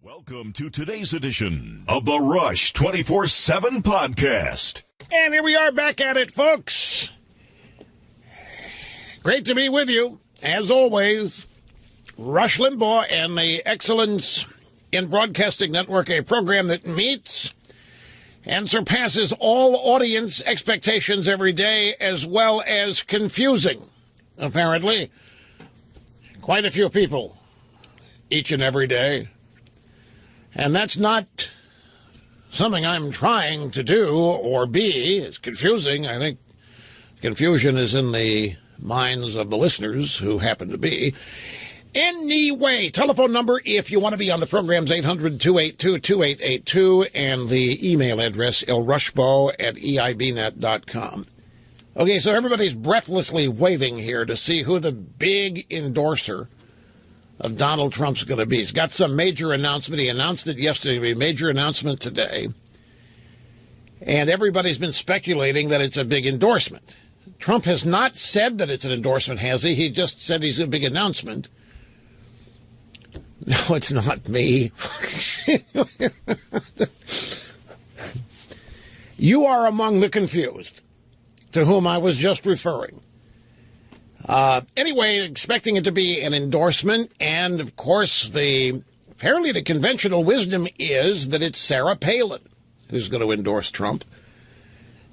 Welcome to today's edition of the Rush 24/7 podcast. And here we are back at it, folks. Great to be with you, as always. Rush Limbaugh and the Excellence in Broadcasting Network, a program that meets and surpasses all audience expectations every day, as well as confusing, apparently, quite a few people each and every day. And that's not something I'm trying to do or be. It's confusing. I think confusion is in the minds of the listeners who happen to be. Anyway, telephone number if you want to be on the program's 800-282-2882, and the email address lrushbo@eibnet.com. Okay, so everybody's breathlessly waiting here to see who the big endorser of Donald Trump's going to be. He's got some major announcement. He announced it yesterday, a major announcement today. And everybody's been speculating that it's a big endorsement. Trump has not said that it's an endorsement, has he? He just said he's a big announcement. No, it's not me. You are among the confused, to whom I was just referring. Anyway, expecting it to be an endorsement, and of course, apparently the conventional wisdom is that it's Sarah Palin who's going to endorse Trump.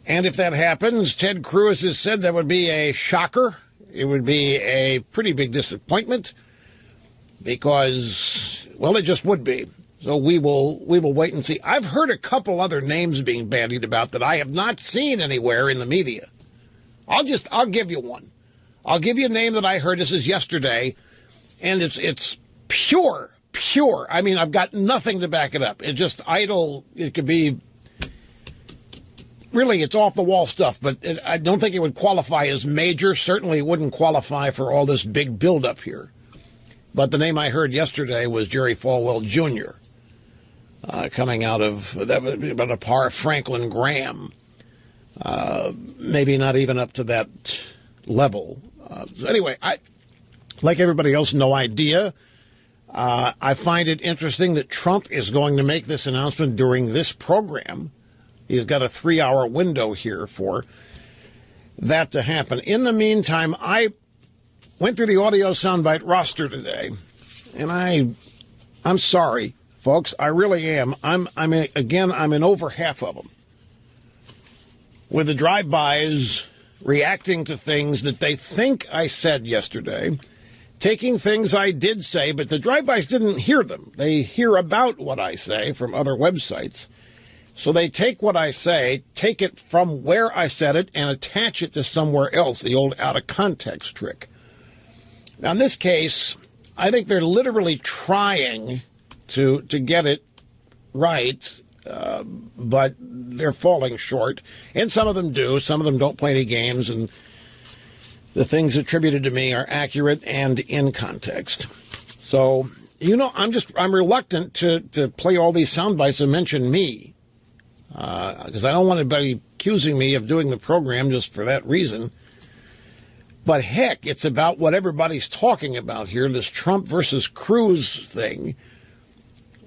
And if that happens, Ted Cruz has said that would be a shocker. It would be a pretty big disappointment because, well, it just would be. So we will wait and see. I've heard a couple other names being bandied about that I have not seen anywhere in the media. I'll give you one. I'll give you a name that I heard. This is yesterday, and it's pure. I mean, I've got nothing to back it up. It's just idle. It could be, really, it's off-the-wall stuff, but I don't think it would qualify as major. Certainly wouldn't qualify for all this big buildup here. But the name I heard yesterday was Jerry Falwell Jr., coming out of, that would be about a par Franklin Graham. Maybe not even up to that level. So anyway, like everybody else, no idea. I find it interesting that Trump is going to make this announcement during this program. He's got a 3-hour window here for that to happen. In the meantime, I went through the audio soundbite roster today, and I'm sorry, folks. I really am. I'm in over half of them. With the drive-bys reacting to things that they think I said yesterday, taking things I did say, but the drive-bys didn't hear them. They hear about what I say from other websites. So they take what I say, take it from where I said it, and attach it to somewhere else, the old out-of-context trick. Now, in this case, I think they're literally trying to get it right, but they're falling short. And some of them do. Some of them don't play any games, and the things attributed to me are accurate and in context. So, I'm reluctant to play all these sound bites and mention me, because I don't want anybody accusing me of doing the program just for that reason. But heck, it's about what everybody's talking about here, this Trump versus Cruz thing,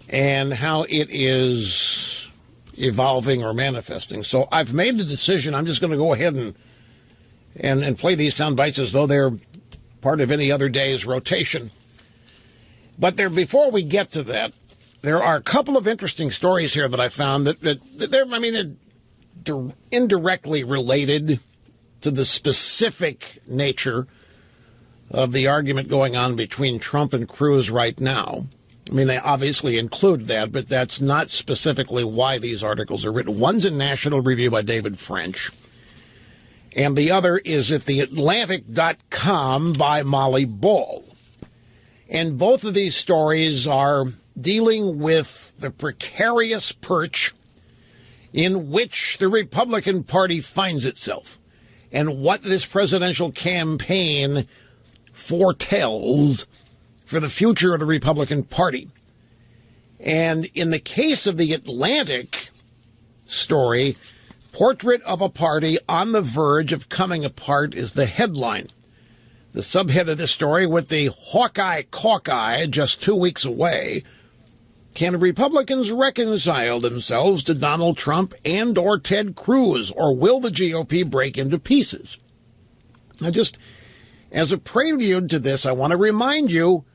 and how it is evolving or manifesting. So I've made the decision. I'm just going to go ahead and play these sound bites as though they're part of any other day's rotation. But before we get to that, there are a couple of interesting stories here that I found that they're indirectly related to the specific nature of the argument going on between Trump and Cruz right now. I mean, they obviously include that, but that's not specifically why these articles are written. One's in National Review by David French, and the other is at theatlantic.com by Molly Ball. And both of these stories are dealing with the precarious perch in which the Republican Party finds itself and what this presidential campaign foretells for the future of the Republican Party. And in the case of the Atlantic story, portrait of a party on the verge of coming apart is the headline. The subhead of this story, with the Hawkeye just 2 weeks away, Can Republicans reconcile themselves to Donald Trump and or Ted Cruz, or will the GOP break into pieces? Now, just as a prelude to this, I want to remind you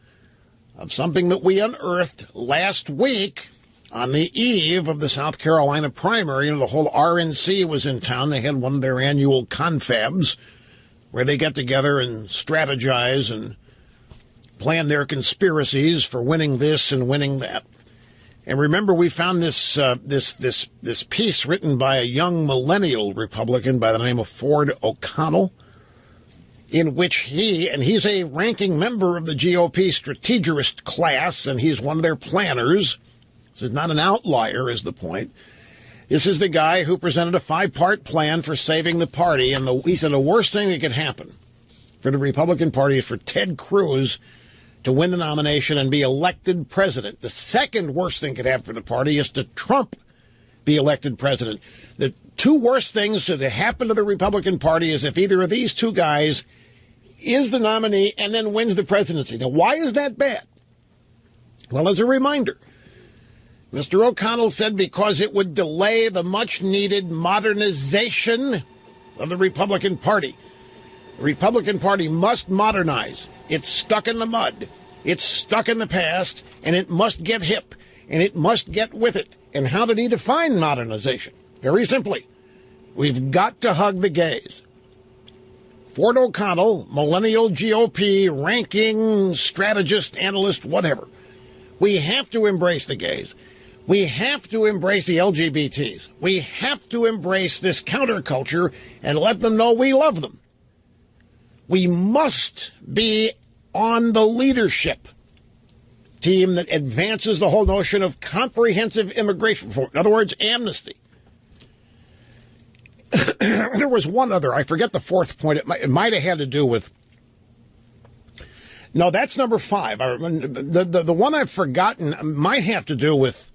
of something that we unearthed last week on the eve of the South Carolina primary. The whole RNC was in town. They had one of their annual confabs where they get together and strategize and plan their conspiracies for winning this and winning that. And remember, we found this piece written by a young millennial Republican by the name of Ford O'Connell, in which he's a ranking member of the GOP strategist class, and he's one of their planners. This is not an outlier, is the point. This is the guy who presented a 5-part plan for saving the party, and he said the worst thing that could happen for the Republican Party is for Ted Cruz to win the nomination and be elected president. The second worst thing that could happen for the party is to Trump be elected president. The two worst things that happen to the Republican Party is if either of these two guys is the nominee and then wins the presidency. Now, why is that bad? Well, as a reminder, Mr. O'Connell said because it would delay the much-needed modernization of the Republican Party. The Republican Party must modernize. It's stuck in the mud. It's stuck in the past, and it must get hip, and it must get with it. And how did he define modernization? Very simply, we've got to hug the gays. Ford O'Connell, millennial GOP, ranking, strategist, analyst, whatever. We have to embrace the gays. We have to embrace the LGBTs. We have to embrace this counterculture and let them know we love them. We must be on the leadership team that advances the whole notion of comprehensive immigration reform. In other words, amnesty. There was one other, I forget the fourth point. It might have had to do with, no, that's number 5. The one I've forgotten might have to do with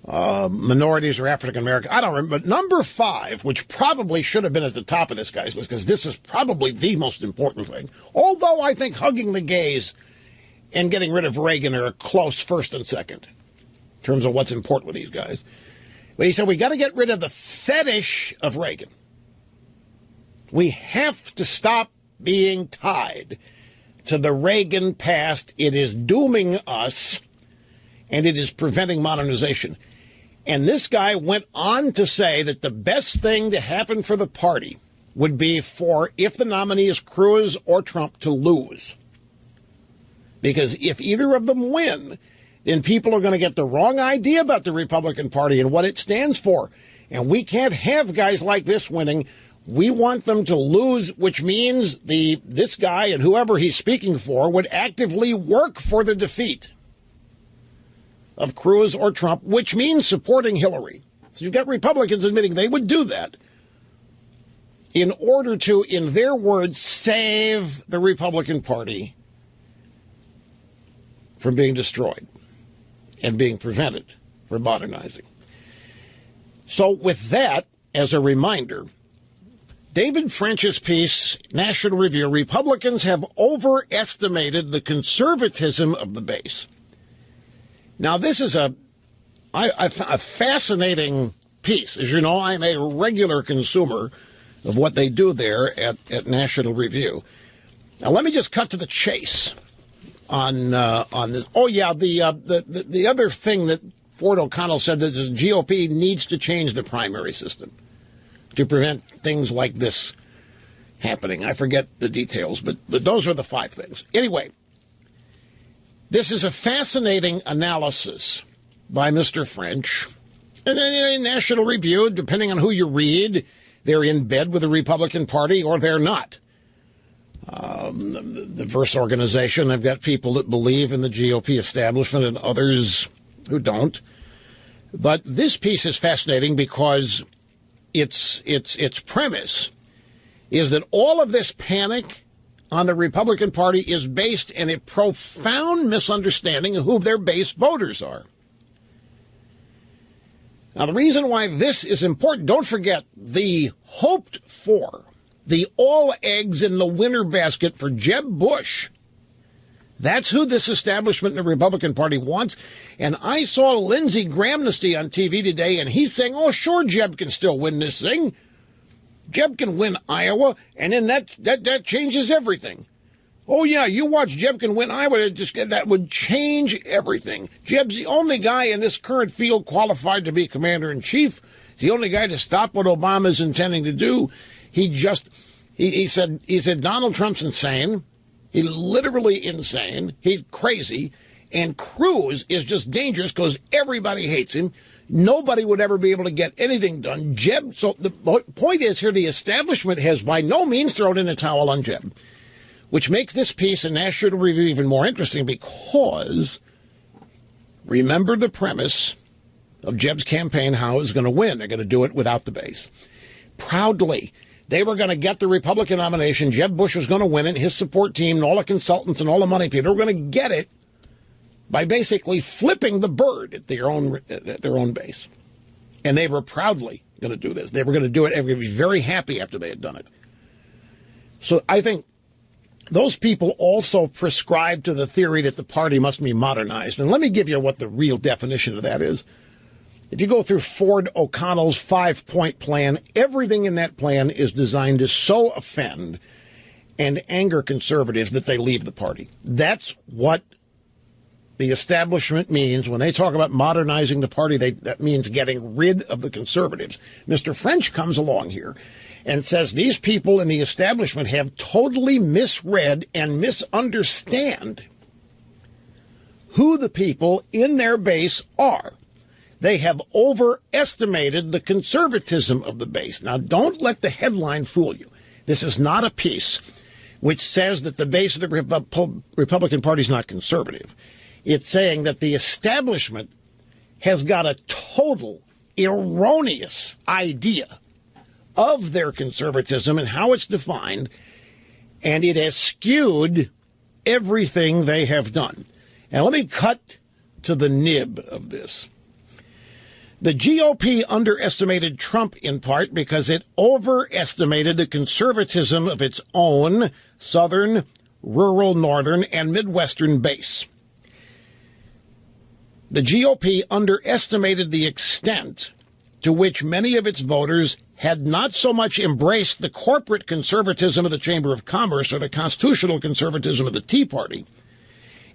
minorities or African American. I don't remember. But number 5, which probably should have been at the top of this guy's list, because this is probably the most important thing. Although I think hugging the gays and getting rid of Reagan are a close first and second in terms of what's important with these guys. But he said we got to get rid of the fetish of Reagan. We have to stop being tied to the Reagan past. It is dooming us, and it is preventing modernization. And this guy went on to say that the best thing to happen for the party would be for, if the nominee is Cruz or Trump, to lose. Because if either of them win, then people are going to get the wrong idea about the Republican Party and what it stands for. And we can't have guys like this winning. We want them to lose, which means this guy and whoever he's speaking for would actively work for the defeat of Cruz or Trump, which means supporting Hillary. So you've got Republicans admitting they would do that in order to, in their words, save the Republican Party from being destroyed and being prevented from modernizing. So with that as a reminder, David French's piece, National Review, Republicans have overestimated the conservatism of the base. Now, this is a fascinating piece. As you know, I'm a regular consumer of what they do there at National Review. Now, let me just cut to the chase on this. Oh, yeah, the other thing that Ford O'Connell said that the GOP needs to change the primary system to prevent things like this happening. I forget the details, but those are the 5 things. Anyway, this is a fascinating analysis by Mr. French. And then in National Review, depending on who you read, they're in bed with the Republican Party or they're not. The diverse organization, I've got people that believe in the GOP establishment and others who don't. But this piece is fascinating because its premise is that all of this panic on the Republican Party is based in a profound misunderstanding of who their base voters are. Now, the reason why this is important, don't forget, the hoped for, the all eggs in the winter basket for Jeb Bush That's who this establishment in the Republican Party wants. And I saw Lindsey Grahamnesty on TV today, and he's saying, oh, sure, Jeb can still win this thing. Jeb can win Iowa, and then that changes everything. Oh, yeah, you watch Jeb can win Iowa, that would change everything. Jeb's the only guy in this current field qualified to be commander-in-chief. The only guy to stop what Obama's intending to do. He said Donald Trump's insane. He's literally insane. He's crazy. And Cruz is just dangerous because everybody hates him. Nobody would ever be able to get anything done. Jeb, so the point is here, the establishment has by no means thrown in a towel on Jeb, which makes this piece in National Review even more interesting because remember the premise of Jeb's campaign, how he's going to win. They're going to do it without the base. Proudly. They were going to get the Republican nomination. Jeb Bush was going to win it. His support team and all the consultants and all the money people were going to get it by basically flipping the bird at their own base. And they were proudly going to do this. They were going to do it. They were going to be very happy after they had done it. So I think those people also prescribe to the theory that the party must be modernized. And let me give you what the real definition of that is. If you go through Ford O'Connell's 5-point plan, everything in that plan is designed to so offend and anger conservatives that they leave the party. That's what the establishment means when they talk about modernizing the party. That means getting rid of the conservatives. Mr. French comes along here and says these people in the establishment have totally misread and misunderstand who the people in their base are. They have overestimated the conservatism of the base. Now, don't let the headline fool you. This is not a piece which says that the base of the Republican Party is not conservative. It's saying that the establishment has got a total erroneous idea of their conservatism and how it's defined, and it has skewed everything they have done. And let me cut to the nib of this. The GOP underestimated Trump in part because it overestimated the conservatism of its own southern, rural, northern, and Midwestern base. The GOP underestimated the extent to which many of its voters had not so much embraced the corporate conservatism of the Chamber of Commerce or the constitutional conservatism of the Tea Party,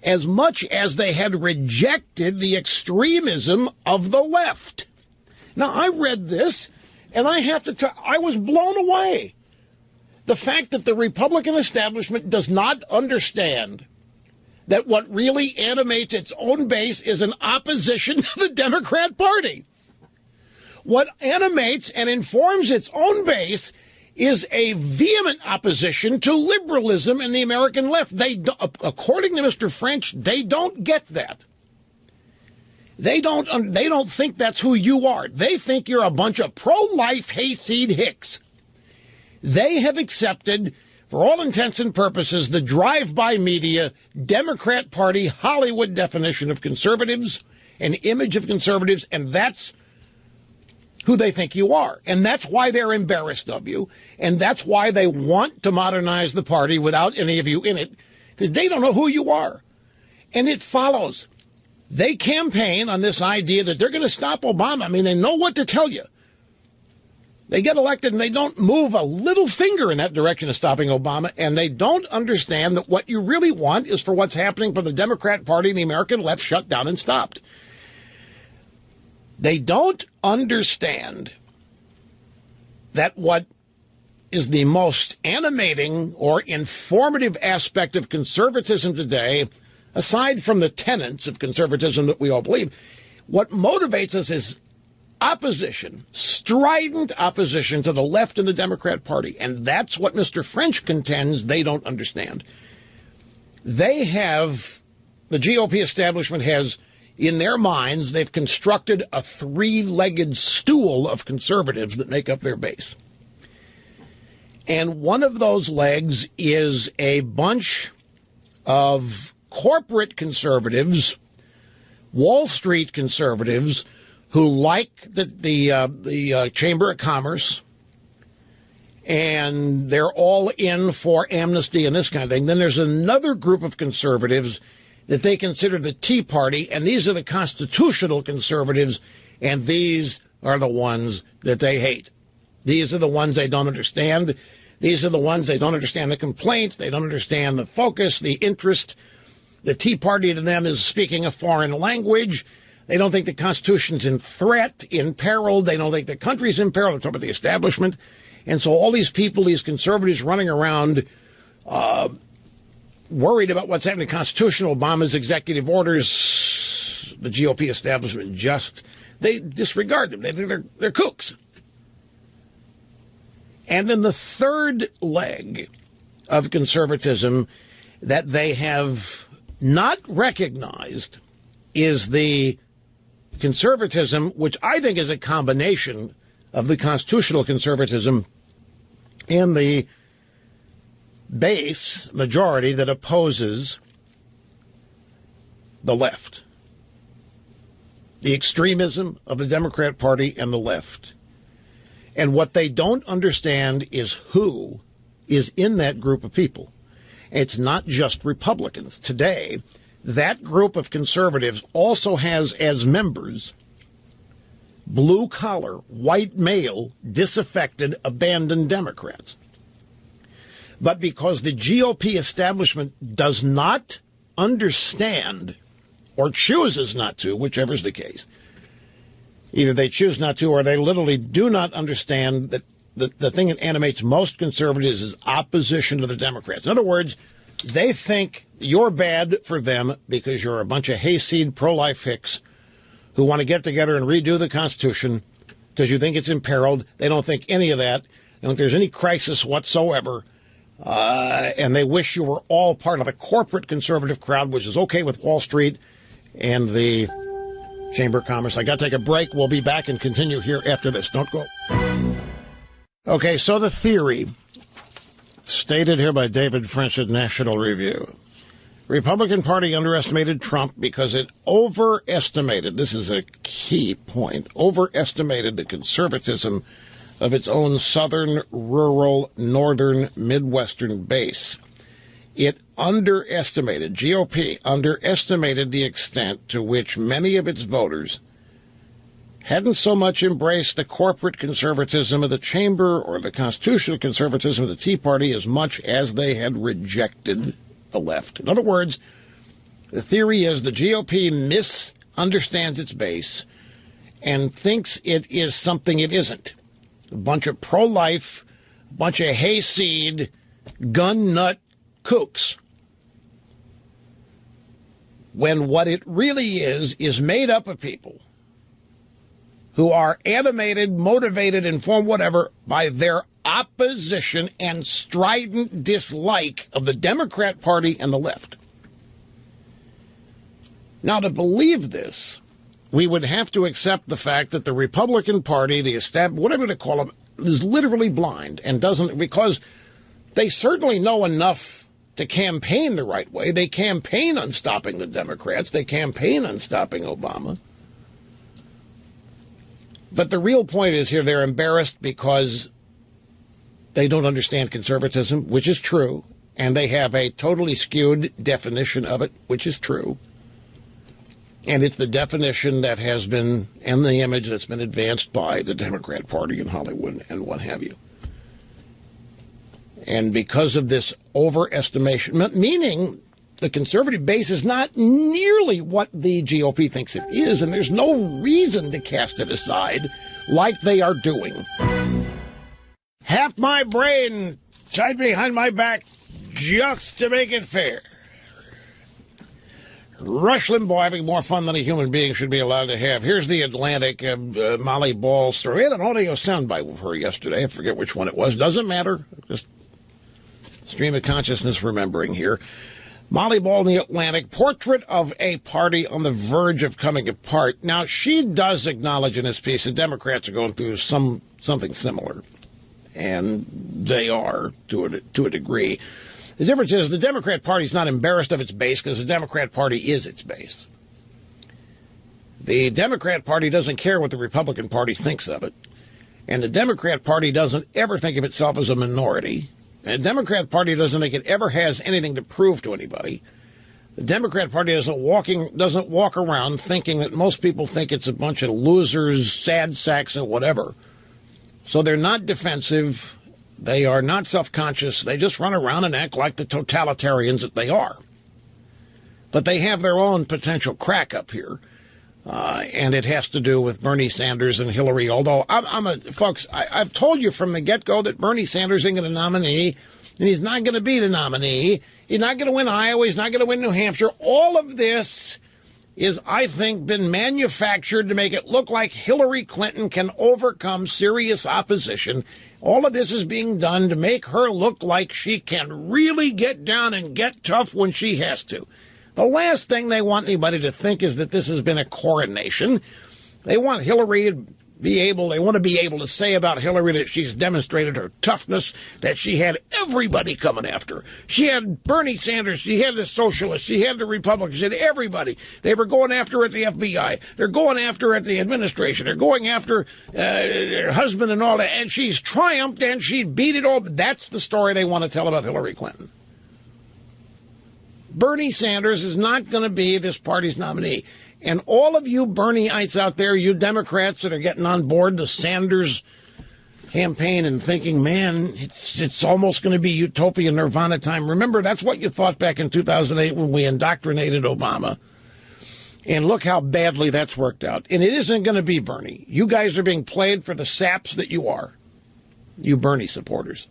as much as they had rejected the extremism of the left. Now, I read this, and I have to tell I was blown away. The fact that the Republican establishment does not understand that what really animates its own base is an opposition to the Democrat Party. What animates and informs its own base is a vehement opposition to liberalism in the American left. According to Mr. French, they don't get that. They don't think that's who you are. They think you're a bunch of pro-life hayseed hicks. They have accepted, for all intents and purposes, the drive-by media, Democrat Party, Hollywood definition of conservatives, an image of conservatives, and that's who they think you are. And that's why they're embarrassed of you. And that's why they want to modernize the party without any of you in it, because they don't know who you are. And it follows. They campaign on this idea that they're going to stop Obama. I mean, they know what to tell you. They get elected and they don't move a little finger in that direction of stopping Obama. And they don't understand that what you really want is for what's happening for the Democrat Party and the American left shut down and stopped. They don't understand that what is the most animating or informative aspect of conservatism today, aside from the tenets of conservatism that we all believe, what motivates us is opposition, strident opposition to the left and the Democrat Party. And that's what Mr. French contends they don't understand. The GOP establishment has, in their minds, they've constructed a three-legged stool of conservatives that make up their base. And one of those legs is a bunch of corporate conservatives, Wall Street conservatives, who like the Chamber of Commerce and they're all in for amnesty and this kind of thing. Then there's another group of conservatives that they consider the Tea Party, and these are the constitutional conservatives, and these are the ones that they hate. These are the ones they don't understand. These are the ones they don't understand the complaints. They don't understand the focus, the interest. The Tea Party to them is speaking a foreign language. They don't think the Constitution's in threat, in peril. They don't think the country's in peril. They're talking about the establishment. And so all these people, these conservatives running around worried about what's happening to the Constitution, Obama's executive orders, the GOP establishment they disregard them. They think they're kooks. And then the third leg of conservatism that they have not recognized is the conservatism, which I think is a combination of the constitutional conservatism and the base majority that opposes the left. The extremism of the Democrat Party and the left. And what they don't understand is who is in that group of people. It's not just Republicans. Today, that group of conservatives also has as members blue-collar, white male, disaffected, abandoned Democrats. But because the GOP establishment does not understand, or chooses not to, whichever's the case, either they choose not to or they literally do not understand that the thing that animates most conservatives is opposition to the Democrats. In other words, they think you're bad for them because you're a bunch of hayseed pro-life hicks who want to get together and redo the Constitution because you think it's imperiled. They don't think any of that. They don't think there's any crisis whatsoever. And they wish you were all part of the corporate conservative crowd, which is okay with Wall Street and the Chamber of Commerce. I got to take a break. We'll be back and continue here after this. Don't go. Okay, so the theory stated here by David French at National Review. Republican Party underestimated Trump because it overestimated, this is a key point, overestimated the conservatism of its own southern, rural, northern, Midwestern base. It underestimated, GOP underestimated the extent to which many of its voters hadn't so much embraced the corporate conservatism of the chamber or the constitutional conservatism of the Tea Party as much as they had rejected the left. In other words, the theory is the GOP misunderstands its base and thinks it is something it isn't. A bunch of pro-life, a bunch of hayseed, gun nut kooks. When what it really is made up of people who are animated, motivated, informed, whatever, by their opposition and strident dislike of the Democrat Party and the left. Now, to believe this, we would have to accept the fact that the Republican Party, the establishment, whatever to call them, is literally blind and doesn't, because they certainly know enough to campaign the right way. They campaign on stopping the Democrats. They campaign on stopping Obama. But the real point is here they're embarrassed because they don't understand conservatism, which is true, and they have a totally skewed definition of it, which is true. And it's the definition that has been, and the image that's been advanced by the Democrat Party in Hollywood and what have you. And because of this overestimation, meaning the conservative base is not nearly what the GOP thinks it is, and there's no reason to cast it aside like they are doing. Half my brain tied behind my back just to make it fair. Rush Limbaugh having more fun than a human being should be allowed to have. Here's the Atlantic Molly Ball story. We had an audio soundbite with her yesterday. I forget which one it was. Doesn't matter. Just stream of consciousness remembering here. Molly Ball in the Atlantic, portrait of a party on the verge of coming apart. Now, she does acknowledge in this piece that Democrats are going through something similar, and they are to a degree. The difference is the Democrat Party is not embarrassed of its base because the Democrat Party is its base. The Democrat Party doesn't care what the Republican Party thinks of it. And the Democrat Party doesn't ever think of itself as a minority. And the Democrat Party doesn't think it ever has anything to prove to anybody. The Democrat Party doesn't walk around thinking that most people think it's a bunch of losers, sad sacks, and whatever. So they're not defensive. They are not self-conscious. They just run around and act like the totalitarians that they are. But they have their own potential crack up here. And it has to do with Bernie Sanders and Hillary. Although, folks, I've told you from the get-go that Bernie Sanders isn't going to nominee, and he's not going to be the nominee. He's not going to win Iowa. He's not going to win New Hampshire. All of this is, I think, been manufactured to make it look like Hillary Clinton can overcome serious opposition. All of this is being done to make her look like she can really get down and get tough when she has to. The last thing they want anybody to think is that this has been a coronation. They want Hillary to they want to be able to say about Hillary that she's demonstrated her toughness, that she had everybody coming after her. She had Bernie Sanders, she had the socialists, she had the Republicans, she had everybody. They were going after her at the FBI. They're going after her at the administration. They're going after her husband and all that. And she's triumphed and she beat it all. That's the story they want to tell about Hillary Clinton. Bernie Sanders is not going to be this party's nominee. And all of you Bernieites out there, you Democrats that are getting on board the Sanders campaign and thinking, man, it's almost going to be utopia nirvana time. Remember, that's what you thought back in 2008 when we indoctrinated Obama. And look how badly that's worked out. And it isn't going to be Bernie. You guys are being played for the saps that you are, you Bernie supporters.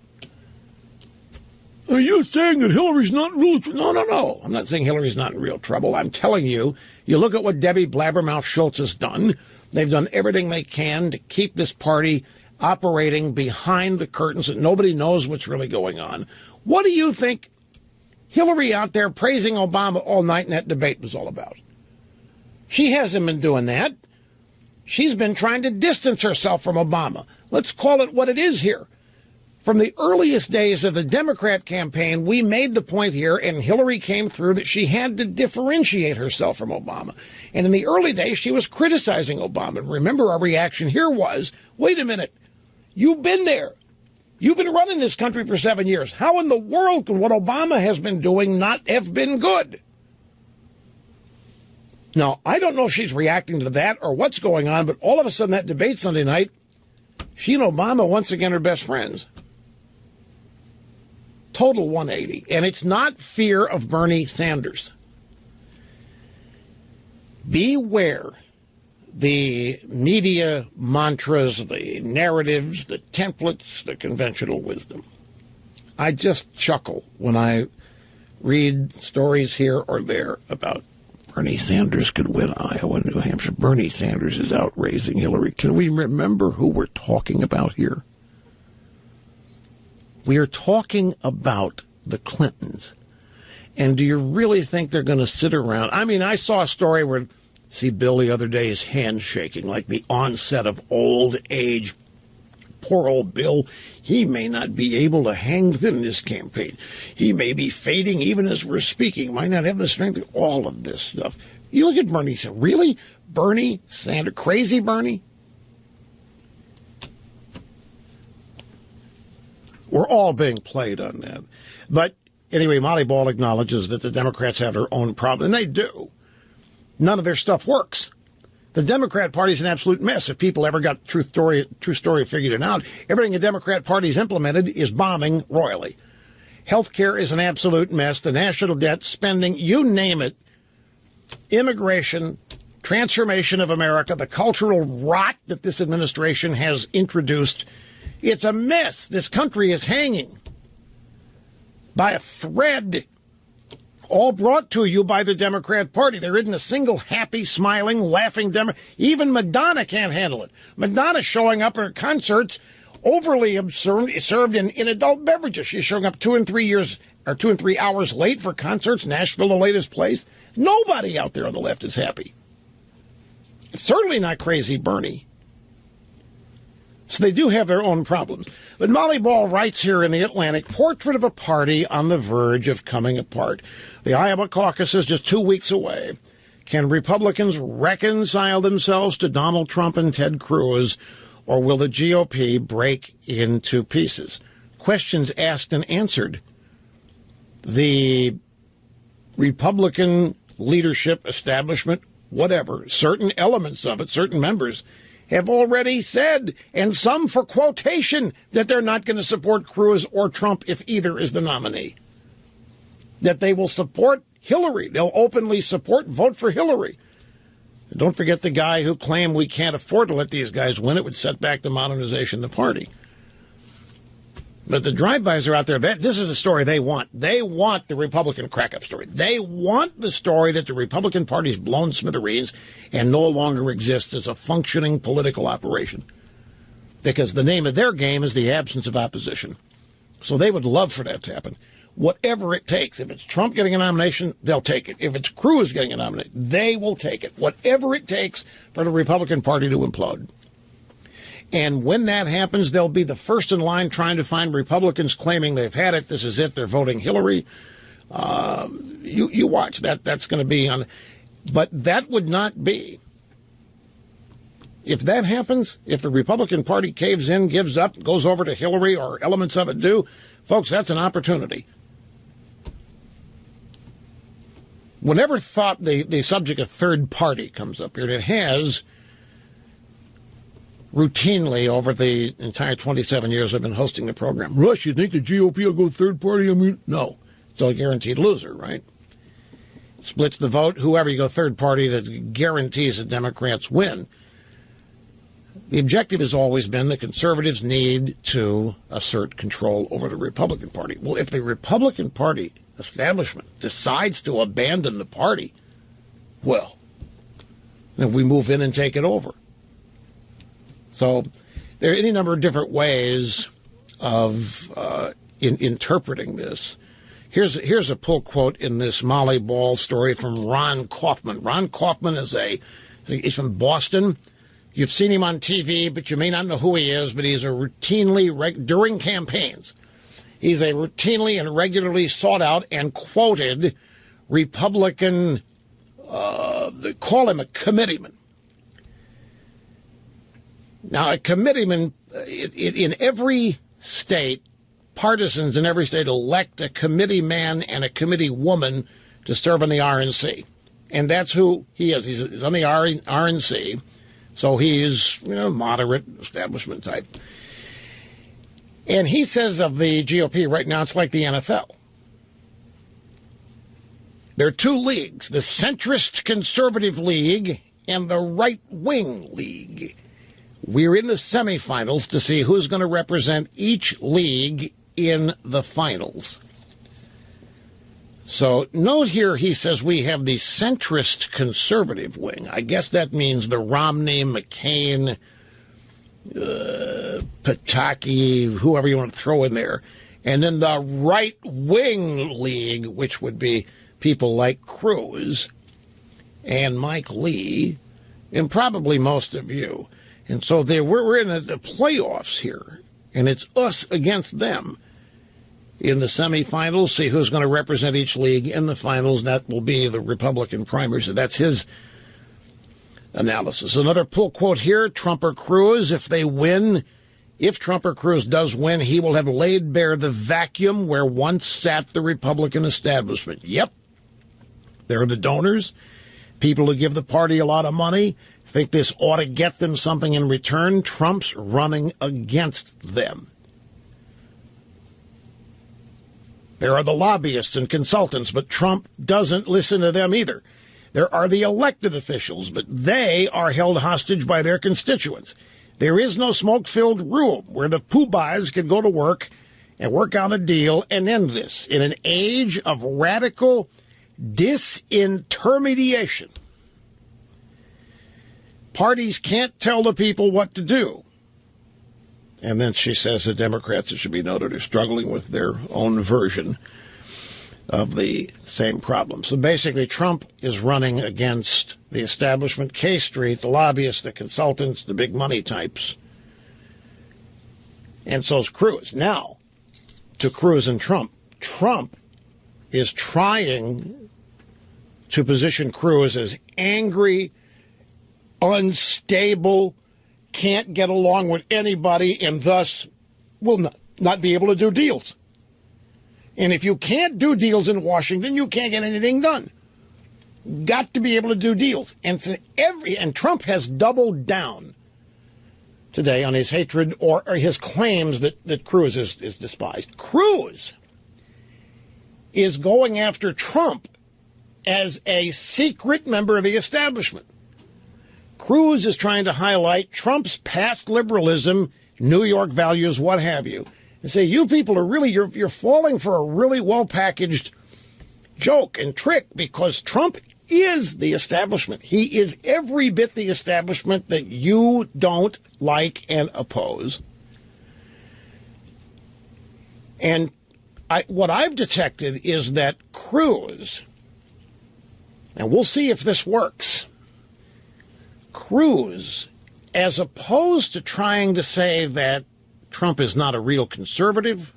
Are you saying that Hillary's not in real trouble? No. I'm not saying Hillary's not in real trouble. I'm telling you, you look at what Debbie Blabbermouth Schultz has done. They've done everything they can to keep this party operating behind the curtains that nobody knows what's really going on. What do you think Hillary out there praising Obama all night in that debate was all about? She hasn't been doing that. She's been trying to distance herself from Obama. Let's call it what it is here. From the earliest days of the Democrat campaign, we made the point here, and Hillary came through, that she had to differentiate herself from Obama. And in the early days, she was criticizing Obama. And remember, our reaction here was, wait a minute, you've been there. You've been running this country for 7 years. How in the world can what Obama has been doing not have been good? Now, I don't know if she's reacting to that or what's going on, but all of a sudden that debate Sunday night, she and Obama once again are best friends. Total 180. And it's not fear of Bernie Sanders. Beware the media mantras, the narratives, the templates, the conventional wisdom. I just chuckle when I read stories here or there about Bernie Sanders could win Iowa and New Hampshire. Bernie Sanders is out raising Hillary. Can we remember who we're talking about here? We are talking about the Clintons. And do you really think they're going to sit around? I mean, I saw a story where, see Bill the other day, his hand shaking like the onset of old age. Poor old Bill, he may not be able to hang in this campaign. He may be fading even as we're speaking, might not have the strength of all of this stuff. You look at Bernie, really? Bernie Sanders, crazy Bernie? We're all being played on that. But anyway, Molly Ball acknowledges that the Democrats have their own problem, and they do. None of their stuff works. The Democrat Party's an absolute mess. If people ever got true story figured it out, everything the Democrat Party's implemented is bombing royally. Healthcare is an absolute mess. The national debt, spending, you name it. Immigration, transformation of America, the cultural rot that this administration has introduced. It's a mess. This country is hanging by a thread, all brought to you by the Democrat Party. There isn't a single happy, smiling, laughing Democrat. Even Madonna can't handle it. Madonna's showing up at her concerts overly served in adult beverages. She's showing up 2 and 3 hours late for concerts. Nashville, the latest place. Nobody out there on the left is happy. It's certainly not crazy Bernie. So they do have their own problems. But Molly Ball writes here in The Atlantic, portrait of a party on the verge of coming apart. The Iowa caucus is just 2 weeks away. Can Republicans reconcile themselves to Donald Trump and Ted Cruz, or will the GOP break into pieces? Questions asked and answered. The Republican leadership, establishment, whatever, certain elements of it, certain members, have already said, and some for quotation, that they're not going to support Cruz or Trump if either is the nominee. That they will support Hillary. They'll openly vote for Hillary. And don't forget the guy who claimed we can't afford to let these guys win. It would set back the modernization of the party. But the drive-bys are out there. This is a story they want. They want the Republican crack-up story. They want the story that the Republican Party's blown smithereens and no longer exists as a functioning political operation. Because the name of their game is the absence of opposition. So they would love for that to happen. Whatever it takes. If it's Trump getting a nomination, they'll take it. If it's Cruz getting a nomination, they will take it. Whatever it takes for the Republican Party to implode. And when that happens, they'll be the first in line trying to find Republicans claiming they've had it. This is it. They're voting Hillary. You watch that. That's going to be on. But that would not be. If that happens, if the Republican Party caves in, gives up, goes over to Hillary, or elements of it do, folks, that's an opportunity. Whenever thought the subject of third party comes up here, it has routinely over the entire 27 years I've been hosting the program. Rush, you think the GOP will go third party? I mean, no. It's a guaranteed loser, right? Splits the vote. Whoever you go third party, that guarantees the Democrats win. The objective has always been the conservatives need to assert control over the Republican Party. Well, if the Republican Party establishment decides to abandon the party, well, then we move in and take it over. So there are any number of different ways of interpreting this. Here's a pull quote in this Molly Ball story from Ron Kaufman. Ron Kaufman he's from Boston. You've seen him on TV, but you may not know who he is, but he's during campaigns, he's a routinely and regularly sought out and quoted Republican, they call him a committeeman. Now, a committeeman, in every state, partisans in every state elect a committee man and a committee woman to serve on the RNC. And that's who he is. He's on the RNC, so he's moderate establishment type. And he says of the GOP right now, it's like the NFL. There are two leagues, the centrist conservative league and the right-wing league. We're in the semifinals to see who's going to represent each league in the finals. So note here, he says we have the centrist conservative wing. I guess that means the Romney, McCain, Pataki, whoever you want to throw in there. And then the right-wing league, which would be people like Cruz and Mike Lee and probably most of you. And so we're in the playoffs here, and it's us against them. In the semifinals, see who's going to represent each league in the finals. That will be the Republican primaries. So that's his analysis. Another pull quote here, Trump or Cruz, if they win, if Trump or Cruz does win, he will have laid bare the vacuum where once sat the Republican establishment. Yep. They're the donors, people who give the party a lot of money, think this ought to get them something in return. Trump's running against them. There are the lobbyists and consultants, but Trump doesn't listen to them either. There are the elected officials, but they are held hostage by their constituents. There is no smoke-filled room where the poobahs can go to work and work out a deal and end this. In an age of radical disintermediation, parties can't tell the people what to do. And then she says the Democrats, it should be noted, are struggling with their own version of the same problem. So basically, Trump is running against the establishment, K Street, the lobbyists, the consultants, the big money types. And so's Cruz. Now, to Cruz and Trump. Trump is trying to position Cruz as angry, unstable, can't get along with anybody and thus will not be able to do deals. And if you can't do deals in Washington, you can't get anything done. Got to be able to do deals. And so and Trump has doubled down today on his hatred or his claims that Cruz is despised. Cruz is going after Trump as a secret member of the establishment. Cruz is trying to highlight Trump's past liberalism, New York values, what have you, and say, you people are really, you're falling for a really well-packaged joke and trick because Trump is the establishment. He is every bit the establishment that you don't like and oppose. And what I've detected is that Cruz, and we'll see if this works, Cruz, as opposed to trying to say that Trump is not a real conservative,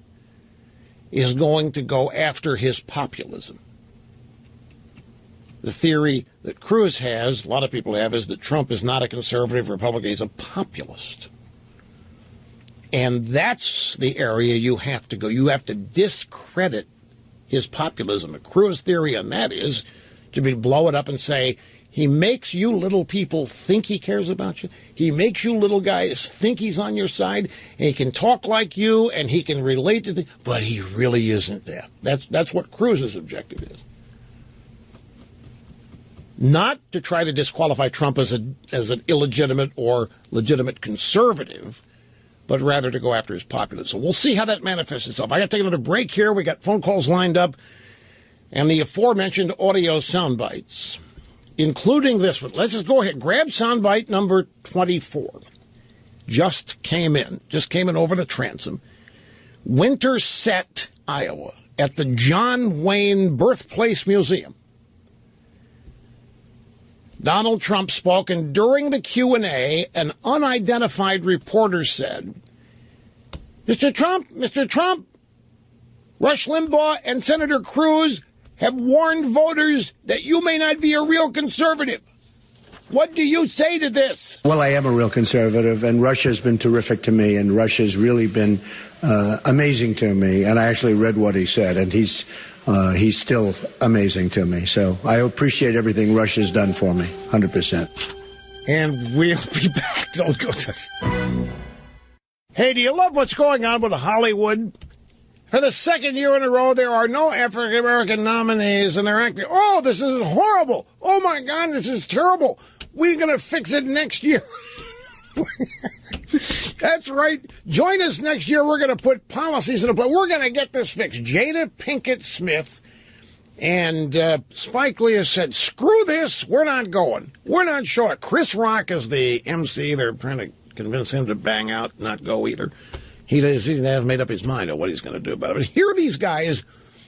is going to go after his populism. The theory that Cruz has, a lot of people have, is that Trump is not a conservative Republican, he's a populist. And that's the area you have to go. You have to discredit his populism. A Cruz theory on that is to blow it up and say, he makes you little people think he cares about you. He makes you little guys think he's on your side, and he can talk like you, and he can relate to things, but he really isn't that. That's what Cruz's objective is. Not to try to disqualify Trump as an illegitimate or legitimate conservative, but rather to go after his populism. We'll see how that manifests itself. I got to take another break here. We got phone calls lined up, and the aforementioned audio sound bites, including this one. Let's just go ahead. Grab soundbite number 24. Just came in over the transom. Winterset, Iowa, at the John Wayne Birthplace Museum. Donald Trump spoke, and during the Q&A, an unidentified reporter said, Mr. Trump, Rush Limbaugh and Senator Cruz have warned voters that you may not be a real conservative. What do you say to this? Well, I am a real conservative, and Rush has been terrific to me, and Rush has really been amazing to me. And I actually read what he said, and he's still amazing to me. So I appreciate everything Rush has done for me, 100%. And we'll be back. Don't go touch. Hey, do you love what's going on with Hollywood? For the second year in a row, there are no African-American nominees, and they're acting, oh, this is horrible. Oh, my God, this is terrible. We're going to fix it next year. That's right. Join us next year. We're going to put policies in place. We're going to get this fixed. Jada Pinkett Smith and Spike Lee has said, screw this. We're not going. We're not showing it. Chris Rock is the MC. They're trying to convince him to bang out, not go either. He hasn't made up his mind on what he's going to do about it. But here are these guys,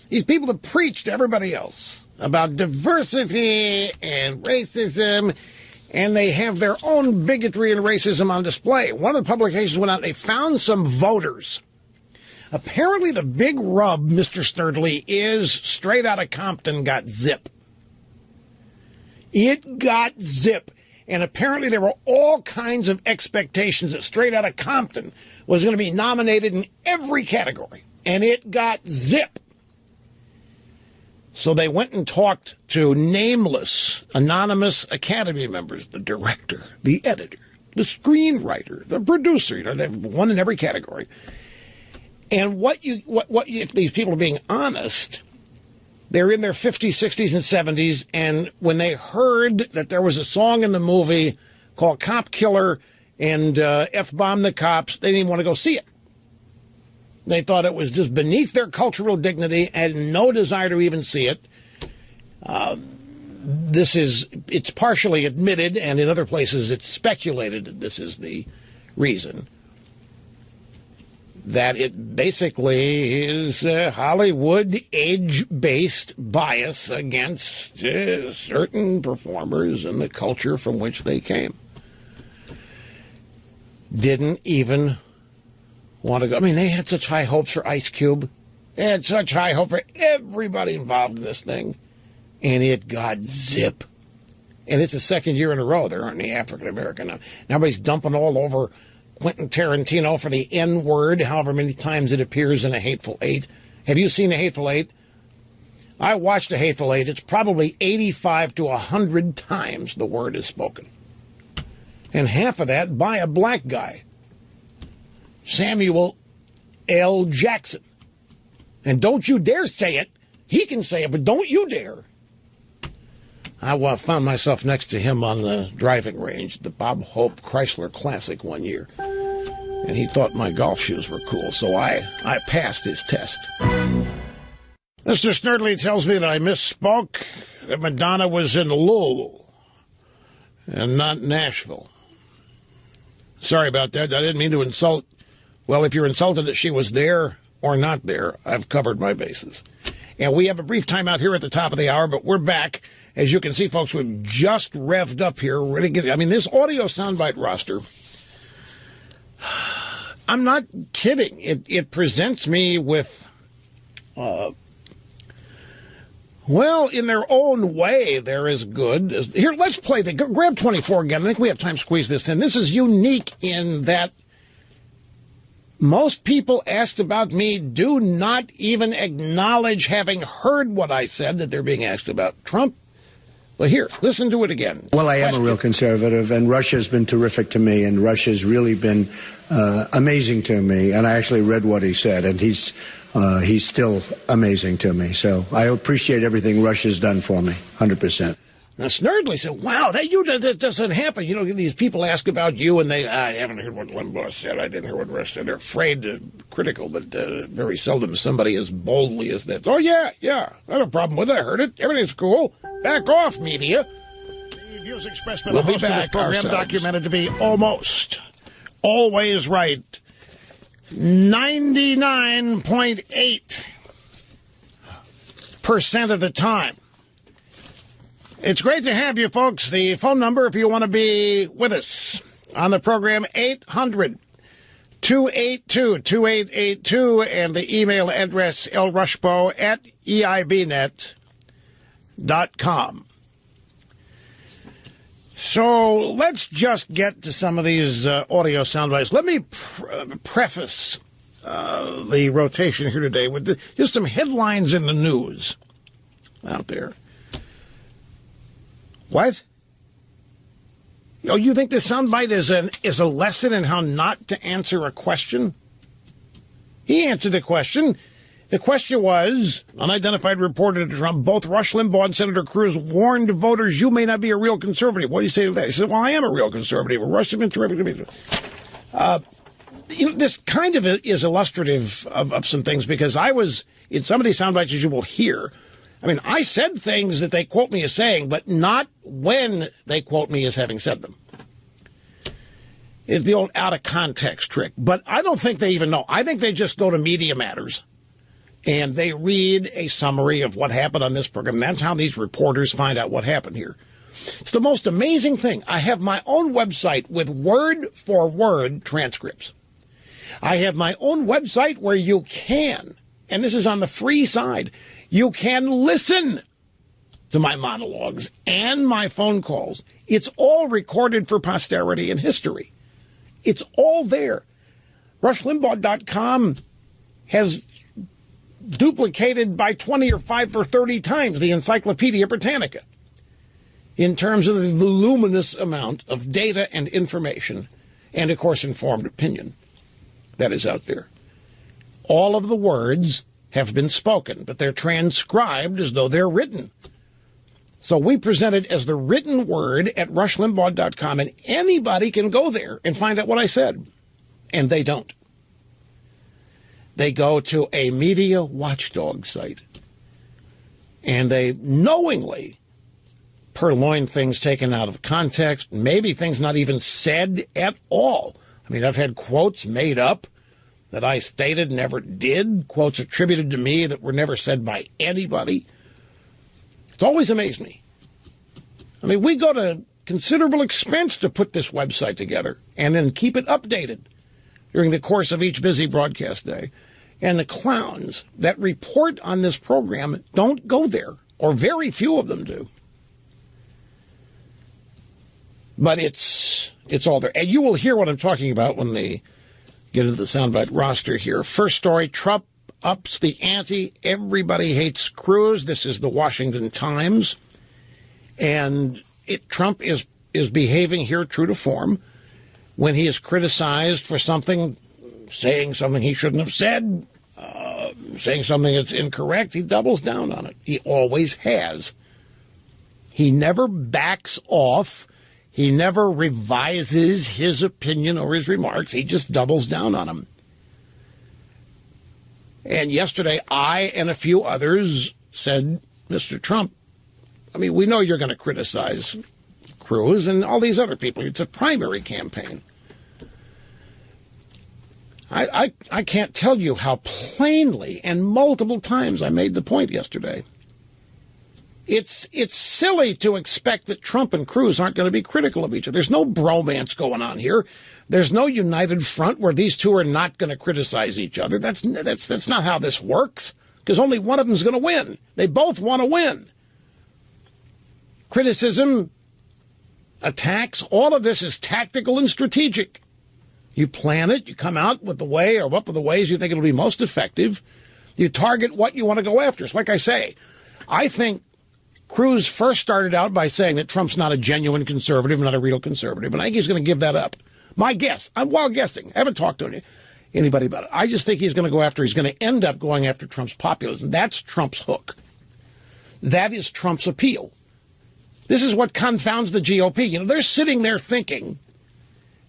these people that preach to everybody else about diversity and racism, and they have their own bigotry and racism on display. One of the publications went out and they found some voters. Apparently the big rub, Mr. Sturdley, is Straight Outta Compton got zip. It got zip. And apparently there were all kinds of expectations that Straight Outta Compton was going to be nominated in every category. And it got zip. So they went and talked to nameless, anonymous Academy members, the director, the editor, the screenwriter, the producer. You know, they've won in every category. And if these people are being honest, they're in their 50s, 60s, and 70s, and when they heard that there was a song in the movie called Cop Killer and F-Bomb the Cops, they didn't even want to go see it. They thought it was just beneath their cultural dignity and no desire to even see it. It's partially admitted, and in other places it's speculated that this is the reason. That it basically is Hollywood age-based bias against certain performers and the culture from which they came. Didn't even want to go. I mean, they had such high hopes for Ice Cube. They had such high hope for everybody involved in this thing. And it got zip. And it's the second year in a row there aren't any African-American. Now, everybody's dumping all over Quentin Tarantino for the N-word, however many times it appears in A Hateful Eight. Have you seen A Hateful Eight? I watched A Hateful Eight. It's probably 85 to 100 times the word is spoken. And half of that by a black guy, Samuel L. Jackson. And don't you dare say it. He can say it, but don't you dare. I found myself next to him on the driving range, the Bob Hope Chrysler Classic one year. And he thought my golf shoes were cool, so I passed his test. Mr. Snerdley tells me that I misspoke, that Madonna was in Louisville and not Nashville. Sorry about that. I didn't mean to insult. Well, if you're insulted that she was there or not there, I've covered my bases. And we have a brief time out here at the top of the hour, but we're back. As you can see, folks, we've just revved up here. We're going to get, this audio soundbite roster, I'm not kidding. It presents me with, in their own way, they're as good as... Here, let's play grab 24 again. I think we have time to squeeze this in. This is unique in that most people asked about me do not even acknowledge having heard what I said that they're being asked about Trump. Well, here, listen to it again. Well, I am a real conservative, and Russia's been terrific to me, and Russia's really been amazing to me. And I actually read what he said, and he's still amazing to me. So I appreciate everything Russia's done for me, 100%. Now, Snerdley said, wow, that doesn't happen. These people ask about you, and I haven't heard what Limbaugh said. I didn't hear what Rush said. They're afraid, critical, but very seldom somebody as boldly as that. Oh, yeah, not a problem with it. I heard it. Everything's cool. Back off, media. The views expressed by the host of this program documented to be almost always right. 99.8% of the time. It's great to have you, folks. The phone number, if you want to be with us on the program, 800-282-2882, and the email address, lrushbo@eibnet.com. So let's just get to some of these audio soundbites. Let me preface the rotation here today with just some headlines in the news out there. What? Oh, you think this soundbite is a lesson in how not to answer a question? He answered the question. The question was, unidentified reporter to Trump, both Rush Limbaugh and Senator Cruz warned voters, you may not be a real conservative. What do you say to that? He said, well, I am a real conservative. Rush has been terrific to me. This kind of is illustrative of some things, because I was, in some of these soundbites, as you will hear, I said things that they quote me as saying, but not when they quote me as having said them. It's the old out-of-context trick. But I don't think they even know. I think they just go to Media Matters, and they read a summary of what happened on this program. That's how these reporters find out what happened here. It's the most amazing thing. I have my own website with word-for-word transcripts. I have my own website where you can, and this is on the free side, you can listen to my monologues and my phone calls. It's all recorded for posterity and history. It's all there. RushLimbaugh.com has duplicated by 20 or 5 or 30 times the Encyclopedia Britannica in terms of the voluminous amount of data and information and, of course, informed opinion that is out there. All of the words have been spoken, but they're transcribed as though they're written. So we present it as the written word at RushLimbaugh.com, and anybody can go there and find out what I said. And they don't. They go to a media watchdog site, and they knowingly purloin things taken out of context, maybe things not even said at all. I've had quotes made up that I stated never did, quotes attributed to me that were never said by anybody. It's always amazed me. We go to considerable expense to put this website together and then keep it updated during the course of each busy broadcast day. And the clowns that report on this program don't go there, or very few of them do. But it's all there. And you will hear what I'm talking about when they get into the soundbite roster here. First story, Trump ups the ante. Everybody hates Cruz. This is the Washington Times. And Trump is behaving here true to form when he is criticized for something, saying something he shouldn't have said, saying something that's incorrect. He doubles down on it. He always has. He never backs off. He never revises his opinion or his remarks. He just doubles down on them. And yesterday, I and a few others said, Mr. Trump, I mean, we know you're going to criticize Cruz and all these other people. It's a primary campaign. I can't tell you how plainly and multiple times I made the point yesterday. It's silly to expect that Trump and Cruz aren't going to be critical of each other. There's no bromance going on here. There's no united front where these two are not going to criticize each other. That's not how this works, because only one of them is going to win. They both want to win. Criticism, attacks, all of this is tactical and strategic. You plan it, you come out with the way or what with the ways you think it'll be most effective. You target what you want to go after. It's like I say, I think Cruz first started out by saying that Trump's not a genuine conservative, not a real conservative, and I think he's going to give that up. My guess, I'm wild guessing. I haven't talked to anybody about it. I just think he's going to end up going after Trump's populism. That's Trump's hook. That is Trump's appeal. This is what confounds the GOP. You know, they're sitting there thinking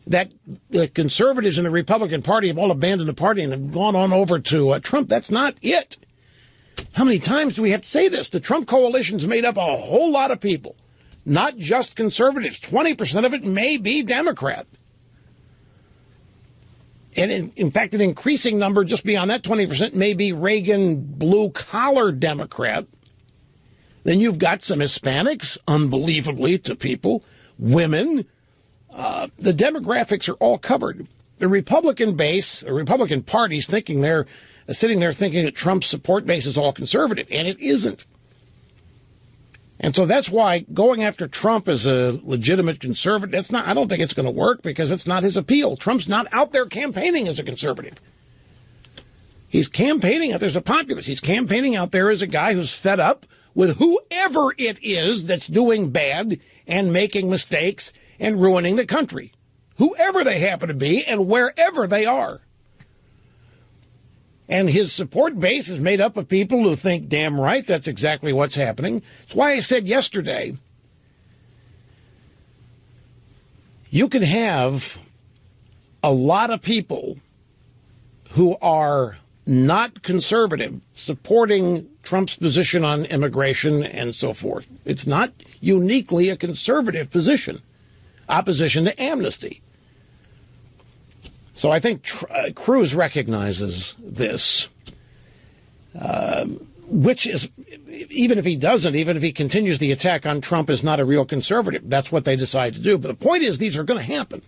that the conservatives in the Republican Party have all abandoned the party and have gone on over to Trump. That's not it. How many times do we have to say this? The Trump coalition's made up a whole lot of people, not just conservatives. 20% of it may be Democrat. And in fact, an increasing number just beyond that 20% may be Reagan blue-collar Democrat. Then you've got some Hispanics, unbelievably to people, women. The demographics are all covered. The Republican base, the Republican Party's thinking they're sitting there thinking that Trump's support base is all conservative, and it isn't. And so that's why going after Trump as a legitimate conservative, I don't think it's going to work, because it's not his appeal. Trump's not out there campaigning as a conservative. He's campaigning out there as a populist. He's campaigning out there as a guy who's fed up with whoever it is that's doing bad and making mistakes and ruining the country, whoever they happen to be and wherever they are. And his support base is made up of people who think, damn right, that's exactly what's happening. That's why I said yesterday, you can have a lot of people who are not conservative supporting Trump's position on immigration and so forth. It's not uniquely a conservative position, opposition to amnesty. So I think Cruz recognizes this, which is, even if he doesn't, even if he continues the attack on Trump as not a real conservative, that's what they decide to do. But the point is, these are going to happen.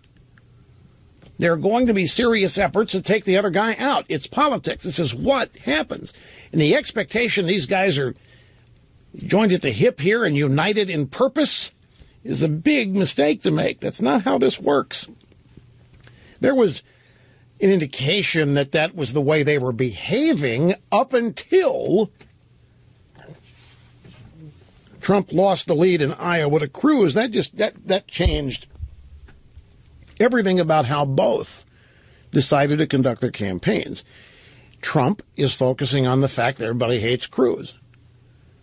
There are going to be serious efforts to take the other guy out. It's politics. This is what happens. And the expectation these guys are joined at the hip here and united in purpose is a big mistake to make. That's not how this works. There was an indication that that was the way they were behaving up until Trump lost the lead in Iowa to Cruz. That changed everything about how both decided to conduct their campaigns. Trump is focusing on the fact that everybody hates Cruz.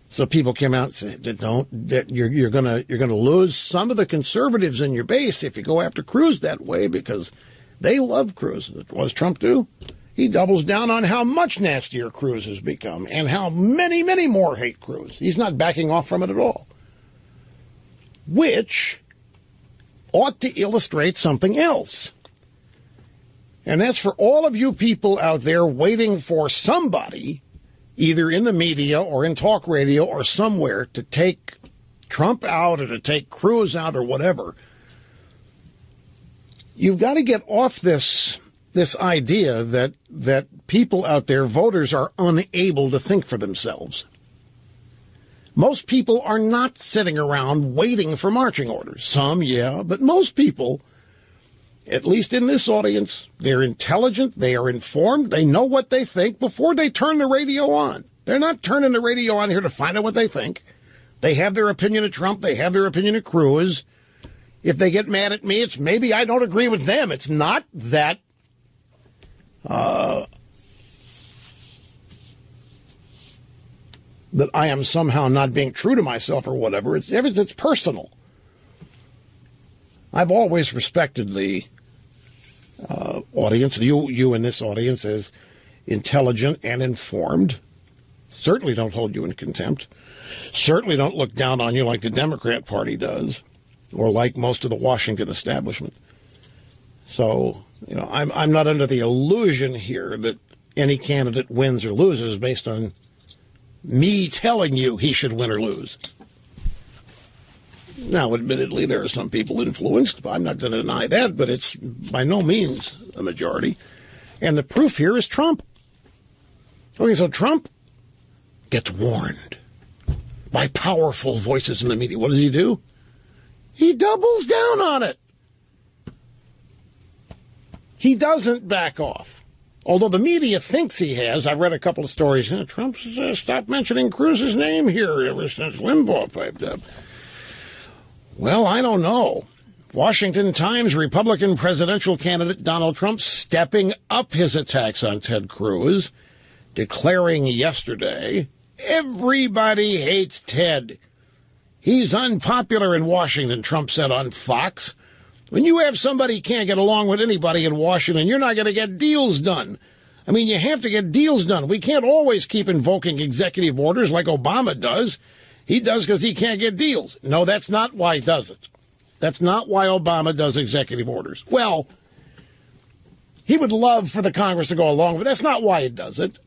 So people came out and said that you're going to lose some of the conservatives in your base if you go after Cruz that way, because they love Cruz. What does Trump do? He doubles down on how much nastier Cruz has become and how many, many more hate Cruz. He's not backing off from it at all, which ought to illustrate something else. And that's for all of you people out there waiting for somebody, either in the media or in talk radio or somewhere, to take Trump out or to take Cruz out or whatever. You've got to get off this idea that people out there, voters, are unable to think for themselves. Most people are not sitting around waiting for marching orders. Some, yeah, but most people, at least in this audience, they're intelligent, they are informed, they know what they think before they turn the radio on. They're not turning the radio on here to find out what they think. They have their opinion of Trump, they have their opinion of Cruz. If they get mad at me, it's maybe I don't agree with them. It's not that that I am somehow not being true to myself or whatever. It's personal. I've always respected the audience, you in this audience, as intelligent and informed. Certainly don't hold you in contempt. Certainly don't look down on you like the Democrat Party does, or like most of the Washington establishment. So, I'm not under the illusion here that any candidate wins or loses based on me telling you he should win or lose. Now, admittedly, there are some people influenced. I'm not going to deny that, but it's by no means a majority. And the proof here is Trump. Okay, so Trump gets warned by powerful voices in the media. What does he do? He doubles down on it. He doesn't back off. Although the media thinks he has. I've read a couple of stories. Trump's stopped mentioning Cruz's name here ever since Limbaugh piped up. Well, I don't know. Washington Times Republican presidential candidate Donald Trump stepping up his attacks on Ted Cruz, declaring yesterday, everybody hates Ted. He's unpopular in Washington, Trump said on Fox. When you have somebody who can't get along with anybody in Washington, you're not going to get deals done. I mean, you have to get deals done. We can't always keep invoking executive orders like Obama does. He does because he can't get deals. No, that's not why he does it. That's not why Obama does executive orders. Well, he would love for the Congress to go along, but that's not why he does it.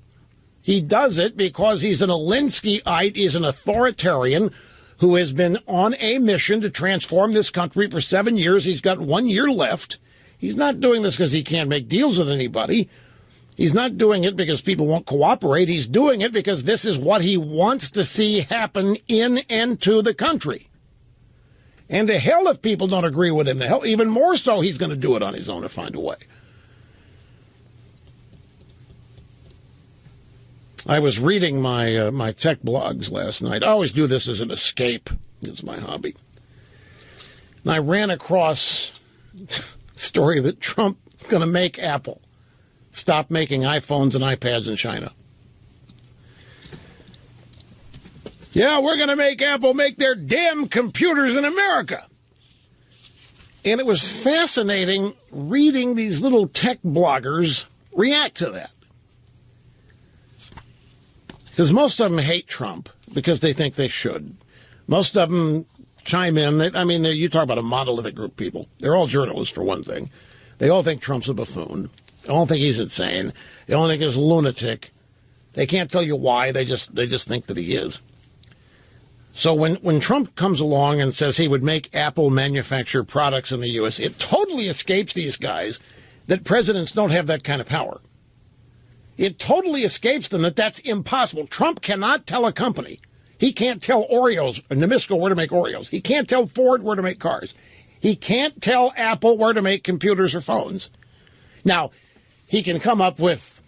He does it because he's an Alinskyite, he's an authoritarian who has been on a mission to transform this country for 7 years. He's got 1 year left. He's not doing this because he can't make deals with anybody. He's not doing it because people won't cooperate. He's doing it because this is what he wants to see happen in and to the country. And to hell if people don't agree with him. To hell, even more so, he's going to do it on his own to find a way. I was reading my tech blogs last night. I always do this as an escape. It's my hobby. And I ran across a story that Trump's going to make Apple stop making iPhones and iPads in China. Yeah, we're going to make Apple make their damn computers in America. And it was fascinating reading these little tech bloggers react to that. Because most of them hate Trump because they think they should. Most of them chime in. I mean, you talk about a monolithic group of people. They're all journalists, for one thing. They all think Trump's a buffoon. They all think he's insane. They all think he's a lunatic. They can't tell you why. They just think that he is. So when Trump comes along and says he would make Apple manufacture products in the U.S., it totally escapes these guys that presidents don't have that kind of power. It totally escapes them that that's impossible. Trump cannot tell a company. He can't tell Oreos, Nabisco, where to make Oreos. He can't tell Ford where to make cars. He can't tell Apple where to make computers or phones. Now, he can come up with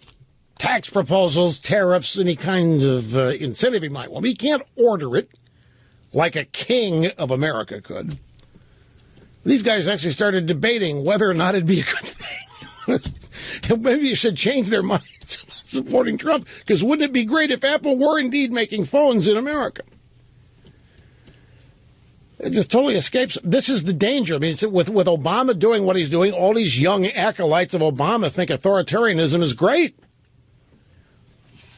tax proposals, tariffs, any kind of incentive he might want. But he can't order it like a king of America could. These guys actually started debating whether or not it'd be a good thing. Maybe you should change their minds about supporting Trump, because wouldn't it be great if Apple were indeed making phones in America? It just totally escapes. This is the danger. I mean, with Obama doing what he's doing, all these young acolytes of Obama think authoritarianism is great.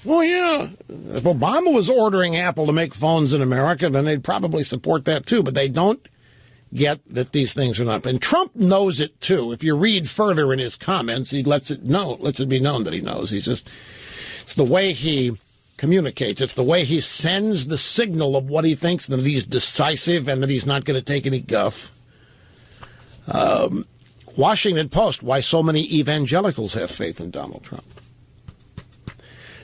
Well, yeah, if Obama was ordering Apple to make phones in America, then they'd probably support that too, but they don't get that these things are not. And Trump knows it too. If you read further in his comments, he lets it be known that he knows. It's the way he communicates. It's the way he sends the signal of what he thinks, that he's decisive and that he's not going to take any guff. Washington Post, why so many evangelicals have faith in Donald Trump.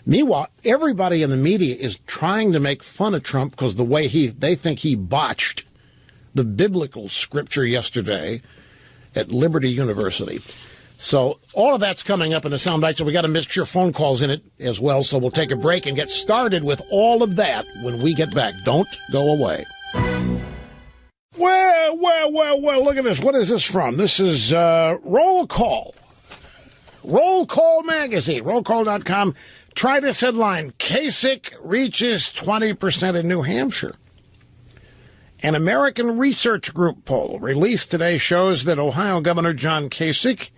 Meanwhile, everybody in the media is trying to make fun of Trump because the way they think he botched the biblical scripture yesterday at Liberty University. So all of that's coming up in the soundbite, so we got to mix your phone calls in it as well. So we'll take a break and get started with all of that when we get back. Don't go away. Well, look at this. What is this from? This is Roll Call. Roll Call Magazine, rollcall.com. Try this headline. Kasich reaches 20% in New Hampshire. An American Research Group poll released today shows that Ohio Governor John Kasich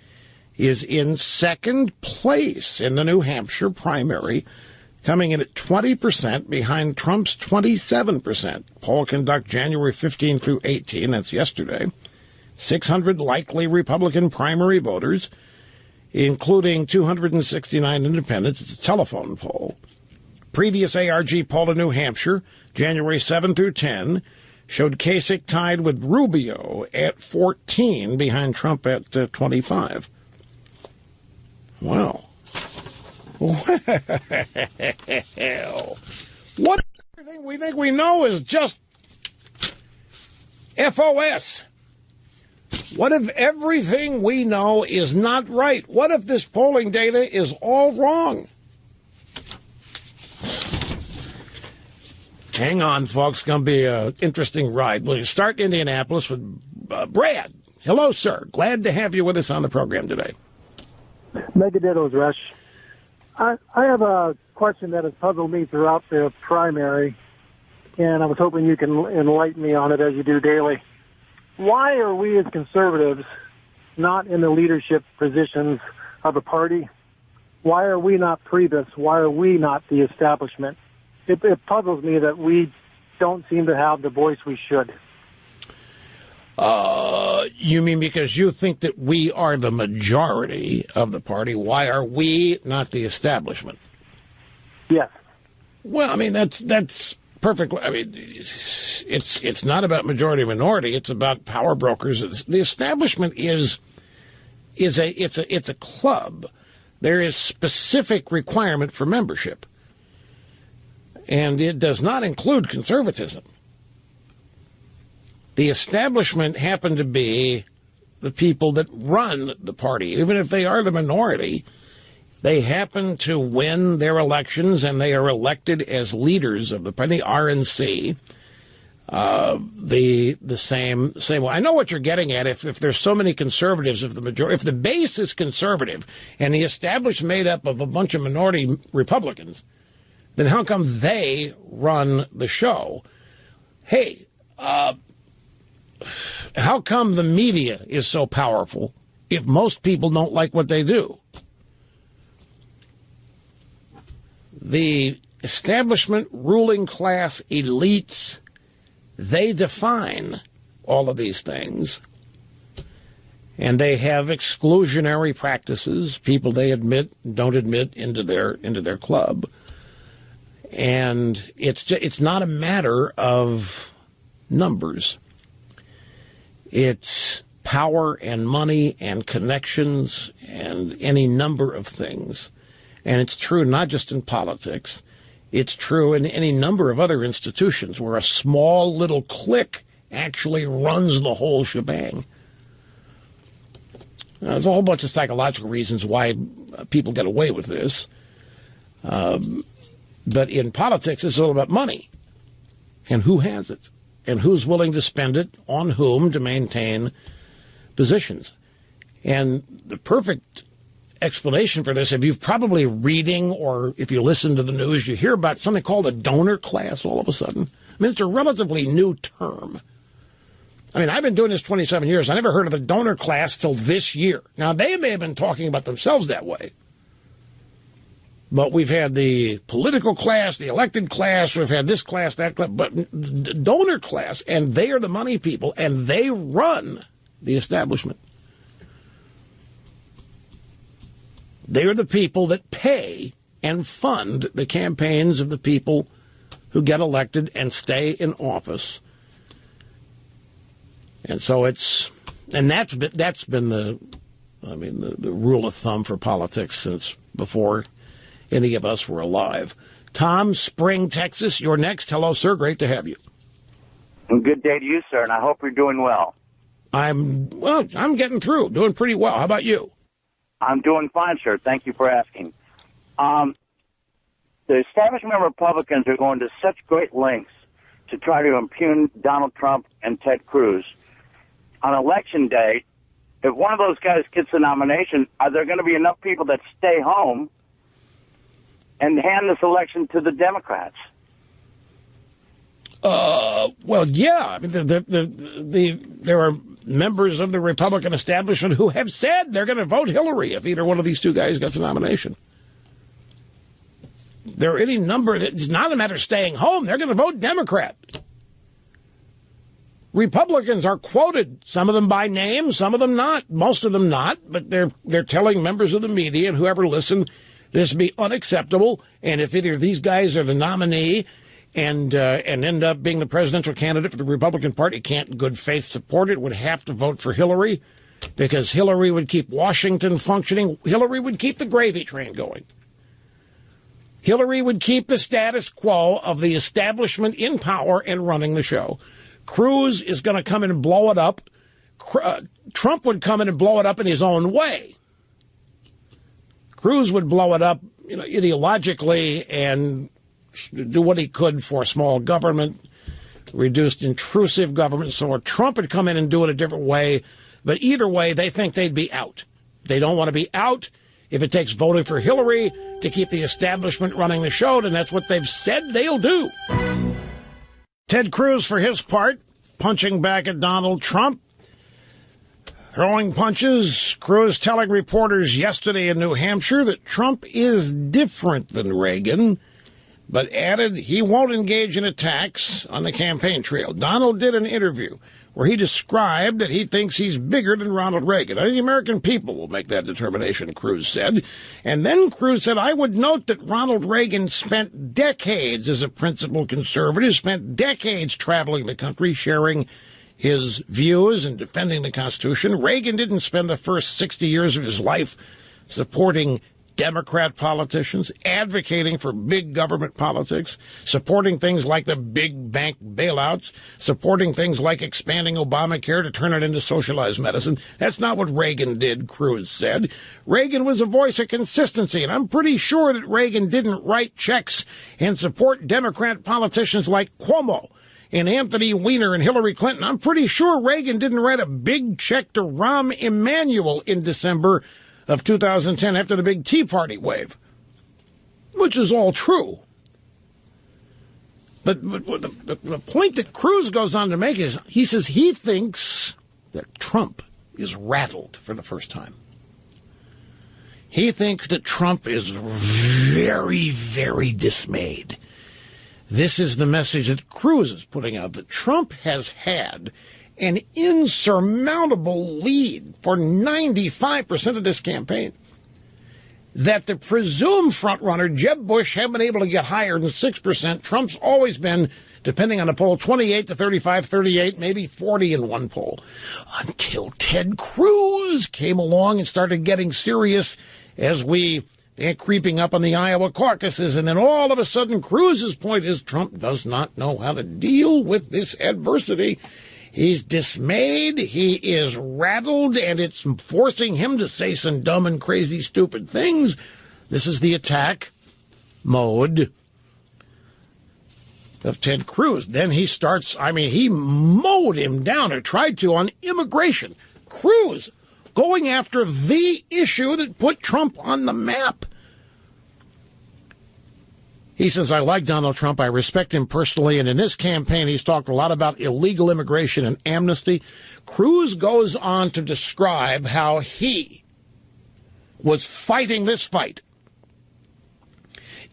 is in second place in the New Hampshire primary, coming in at 20% behind Trump's 27%. Poll conduct January 15 through 18, that's yesterday. 600 likely Republican primary voters, including 269 independents. It's a telephone poll. Previous ARG poll in New Hampshire, January 7 through 10, showed Kasich tied with Rubio at 14, behind Trump at 25. Well, what everything we think we know is just FOS? What if everything we know is not right? What if this polling data is all wrong? Hang on, folks. Going to be an interesting ride. We'll start in Indianapolis with Brad. Hello, sir. Glad to have you with us on the program today. Megadittos, Rush. I have a question that has puzzled me throughout the primary, and I was hoping you can enlighten me on it as you do daily. Why are we as conservatives not in the leadership positions of a party? Why are we not Priebus? Why are we not the establishment? It puzzles me that we don't seem to have the voice we should. You mean because you think that we are the majority of the party? Why are we not the establishment? Yes. Well, I mean, that's perfectly. I mean, it's not about majority minority. It's about power brokers. The establishment is a club. There is specific requirement for membership, and it does not include conservatism. The establishment happen to be the people that run the party. Even if they are the minority, they happen to win their elections, and they are elected as leaders of the party, the RNC. The same way. I know what you're getting at. If there's so many conservatives, if the base is conservative and the establishment made up of a bunch of minority Republicans, then how come they run the show? Hey, how come the media is so powerful if most people don't like what they do? The establishment, ruling class, elites, they define all of these things. And they have exclusionary practices, people they don't admit into their club. And it's not a matter of numbers. It's power and money and connections and any number of things. And it's true not just in politics. It's true in any number of other institutions where a small little clique actually runs the whole shebang. There's a whole bunch of psychological reasons why people get away with this. But in politics, it's all about money and who has it and who's willing to spend it on whom to maintain positions. And the perfect explanation for this, if you've probably reading or if you listen to the news, you hear about something called a donor class all of a sudden. I mean, it's a relatively new term. I mean, I've been doing this 27 years. I never heard of the donor class till this year. Now, they may have been talking about themselves that way. But we've had the political class, the elected class, we've had this class, that class, but the donor class, and they are the money people, and they run the establishment. They are the people that pay and fund the campaigns of the people who get elected and stay in office. And so that's been the rule of thumb for politics since before any of us were alive. Tom, Spring, Texas, you're next. Hello, sir. Great to have you. Good day to you, sir, and I hope you're doing well. I'm getting through, doing pretty well. How about you? I'm doing fine, sir. Thank you for asking. The establishment Republicans are going to such great lengths to try to impugn Donald Trump and Ted Cruz. On Election day, if one of those guys gets the nomination, are there going to be enough people that stay home and hand this election to the Democrats? Well, yeah. I mean, there are members of the Republican establishment who have said they're going to vote Hillary if either one of these two guys gets a nomination. There are any number. It's not a matter of staying home. They're going to vote Democrat. Republicans are quoted, some of them by name, some of them not, most of them not, but they're telling members of the media and whoever listen this would be unacceptable, and if either of these guys are the nominee and end up being the presidential candidate for the Republican Party, can't in good faith support it, would have to vote for Hillary, because Hillary would keep Washington functioning. Hillary would keep the gravy train going. Hillary would keep the status quo of the establishment in power and running the show. Cruz is going to come in and blow it up. Trump would come in and blow it up in his own way. Cruz would blow it up, ideologically and do what he could for small government, reduced intrusive government. So Trump would come in and do it a different way. But either way, they think they'd be out. They don't want to be out. If it takes voting for Hillary to keep the establishment running the show, then that's what they've said they'll do. Ted Cruz, for his part, punching back at Donald Trump, throwing punches. Cruz telling reporters yesterday in New Hampshire that Trump is different than Reagan, but added he won't engage in attacks on the campaign trail. Donald did an interview where he described that he thinks he's bigger than Ronald Reagan. I think the American people will make that determination, Cruz said. And then Cruz said, I would note that Ronald Reagan spent decades as a principled conservative, spent decades traveling the country, sharing his views and defending the Constitution. Reagan didn't spend the first 60 years of his life supporting Democrat politicians, advocating for big government politics, supporting things like the big bank bailouts, supporting things like expanding Obamacare to turn it into socialized medicine. That's not what Reagan did, Cruz said. Reagan was a voice of consistency, and I'm pretty sure that Reagan didn't write checks and support Democrat politicians like Cuomo and Anthony Weiner and Hillary Clinton. I'm pretty sure Reagan didn't write a big check to Rahm Emanuel in December of 2010 after the big Tea Party wave, which is all true. But the point that Cruz goes on to make is he says he thinks that Trump is rattled for the first time. He thinks that Trump is very, very dismayed. This is the message that Cruz is putting out, that Trump has had an insurmountable lead for 95% of this campaign. That the presumed frontrunner, Jeb Bush, haven't been able to get higher than 6%. Trump's always been, depending on the poll, 28 to 35, 38, maybe 40 in one poll. Until Ted Cruz came along and started getting serious as we creeping up on the Iowa caucuses. And then all of a sudden, Cruz's point is Trump does not know how to deal with this adversity. He's dismayed, he is rattled, and it's forcing him to say some dumb and crazy, stupid things. This is the attack mode of Ted Cruz. Then he starts, he mowed him down, or tried to, on immigration. Cruz going after the issue that put Trump on the map. He says, I like Donald Trump. I respect him personally. And in this campaign, he's talked a lot about illegal immigration and amnesty. Cruz goes on to describe how he was fighting this fight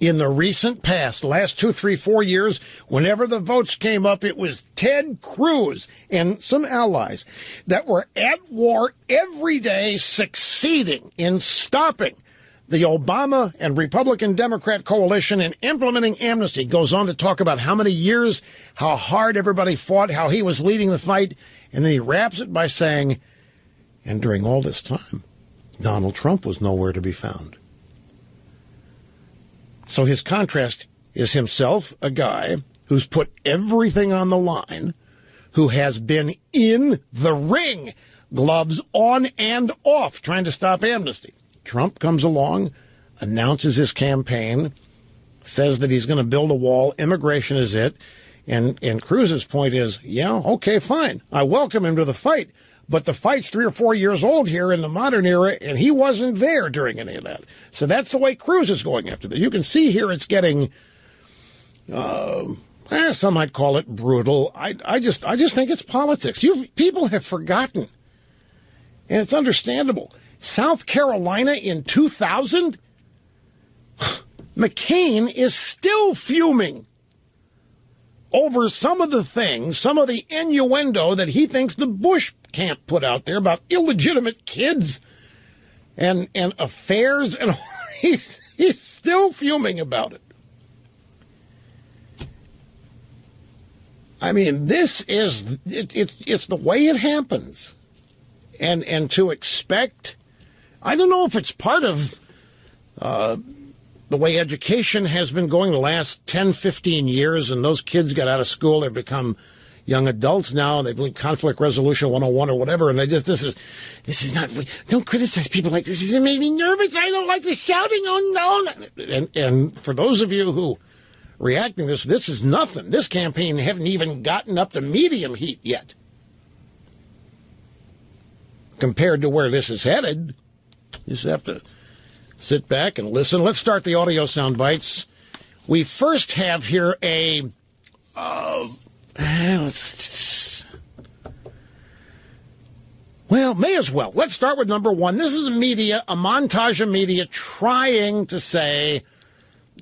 in the recent past, last 2, 3, 4 years. Whenever the votes came up, it was Ted Cruz and some allies that were at war every day, succeeding in stopping the Obama and Republican-Democrat coalition in implementing amnesty. Goes on to talk about how many years, how hard everybody fought, how he was leading the fight. And then he wraps it by saying, and during all this time, Donald Trump was nowhere to be found. So his contrast is himself, a guy who's put everything on the line, who has been in the ring, gloves on and off, trying to stop amnesty. Trump comes along, announces his campaign, says that he's going to build a wall, immigration is it, and Cruz's point is, yeah, okay, fine, I welcome him to the fight, but the fight's 3 or 4 years old here in the modern era, and he wasn't there during any of that. So that's the way Cruz is going after this. You can see here it's getting, some might call it brutal. I just think it's politics. People have forgotten, and it's understandable. South Carolina in 2000, McCain is still fuming over some of the things, some of the innuendo that he thinks the Bush camp put out there about illegitimate kids and affairs, and he's still fuming about it. I mean, this is it's the way it happens, and to expect. I don't know if it's part of the way education has been going the last 10, 15 years, and those kids got out of school, they've become young adults now, they believe conflict resolution 101 or whatever, and they just, this is not, don't criticize people like this. It made me nervous. I don't like the shouting. Oh, no. And for those of you who reacting to this is nothing. This campaign haven't even gotten up to medium heat yet. Compared to where this is headed, you just have to sit back and listen. Let's start the audio sound bites. We first have here may as well. Let's start with number one. This is a montage of media trying to say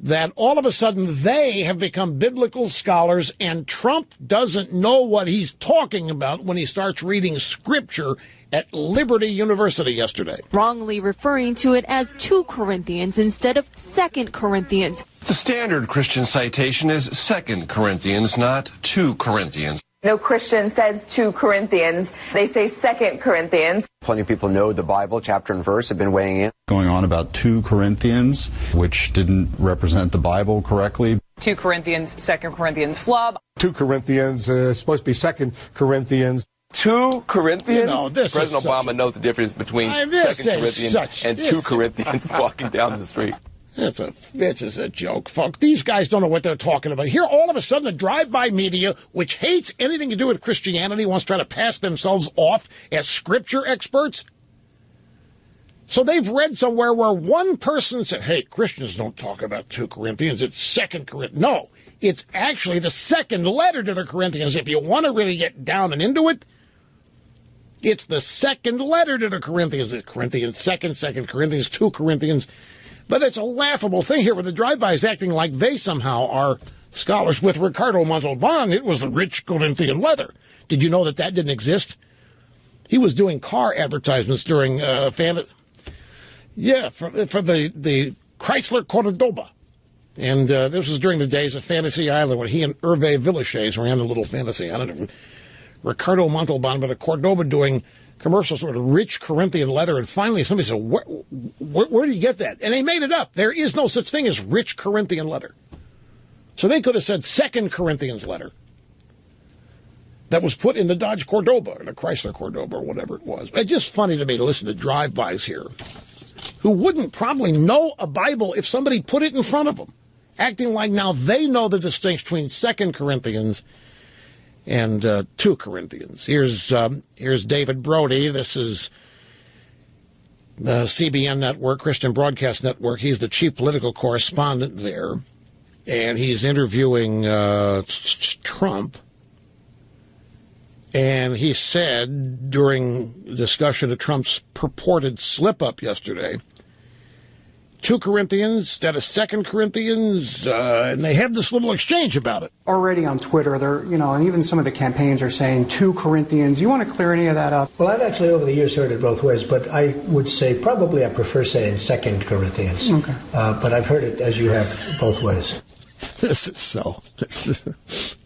that all of a sudden they have become biblical scholars and Trump doesn't know what he's talking about when he starts reading scripture at Liberty University yesterday. Wrongly referring to it as 2 Corinthians instead of 2 Corinthians. The standard Christian citation is 2 Corinthians, not 2 Corinthians. No Christian says 2 Corinthians. They say 2 Corinthians. Plenty of people know the Bible, chapter and verse, have been weighing in. Going on about 2 Corinthians, which didn't represent the Bible correctly. 2 Corinthians, 2 Corinthians flub. 2 Corinthians, supposed to be 2 Corinthians. 2 Corinthians? You know, President Obama knows the difference between 2 Corinthians and 2 Corinthians walking down the street. This is a joke, folks. These guys don't know what they're talking about. Here, all of a sudden, the drive-by media, which hates anything to do with Christianity, wants to try to pass themselves off as scripture experts. So they've read somewhere where one person said, hey, Christians don't talk about 2 Corinthians, it's 2 Corinthians. No, it's actually the second letter to the Corinthians. If you want to really get down and into it, it's the second letter to the Corinthians. It's Corinthians 2 Corinthians, 2 Corinthians. But it's a laughable thing here where the drive-bys acting like they somehow are scholars. With Ricardo Montalban, it was the rich Corinthian leather. Did you know that didn't exist? He was doing car advertisements during for the Chrysler Cordoba. And this was during the days of Fantasy Island when he and Hervé Villechaize ran a little Fantasy Island. Ricardo Montalban with a Cordoba doing commercials with rich Corinthian leather, and finally somebody said, where do you get that? And they made it up. There is no such thing as rich Corinthian leather. So they could have said 2 Corinthians leather that was put in the Dodge Cordoba or the Chrysler Cordoba or whatever it was. It's just funny to me to listen to drive-bys here who wouldn't probably know a Bible if somebody put it in front of them, acting like now they know the distinction between 2 Corinthians and 2 Corinthians. Here's David Brody. This is the CBN Network, Christian Broadcast Network. He's the chief political correspondent there, and he's interviewing Trump. And he said during discussion of Trump's purported slip-up yesterday, 2 Corinthians instead of 2 Corinthians, and they have this little exchange about it. Already on Twitter, there, and even some of the campaigns are saying 2 Corinthians. You want to clear any of that up? Well, I've actually over the years heard it both ways, but I would say probably I prefer saying 2 Corinthians. Okay. But I've heard it as you have both ways. This is so.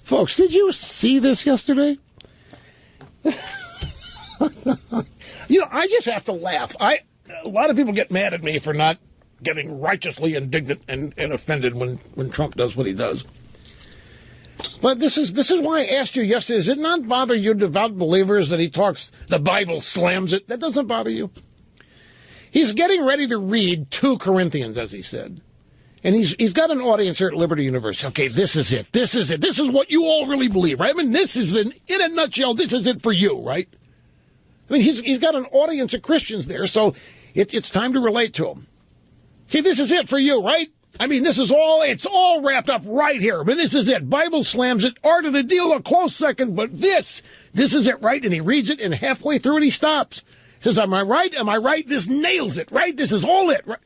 Folks, did you see this yesterday? I just have to laugh. A lot of people get mad at me for not getting righteously indignant and offended when Trump does what he does. But this is why I asked you yesterday, does it not bother you devout believers that he talks, the Bible slams it? That doesn't bother you? He's getting ready to read 2 Corinthians, as he said. And he's got an audience here at Liberty University. Okay, this is it. This is it. This is what you all really believe, right? I mean, this is, in a nutshell, this is it for you, right? I mean, he's got an audience of Christians there, so it's time to relate to them. Okay, this is it for you, right? I mean, it's all wrapped up right here. But this is it. Bible slams it. Art of the deal, a close second, but this is it, right? And he reads it, and halfway through it, he stops. He says, am I right? Am I right? This nails it, right? This is all it, right?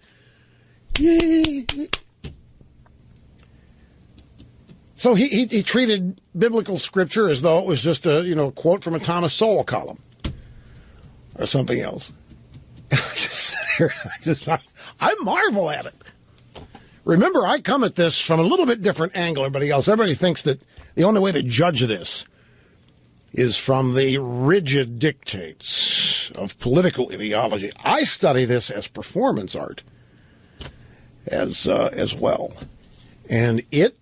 So he treated biblical scripture as though it was just a quote from a Thomas Sowell column or something else. I marvel at it. Remember, I come at this from a little bit different angle than everybody else. Everybody thinks that the only way to judge this is from the rigid dictates of political ideology. I study this as performance art as well. And it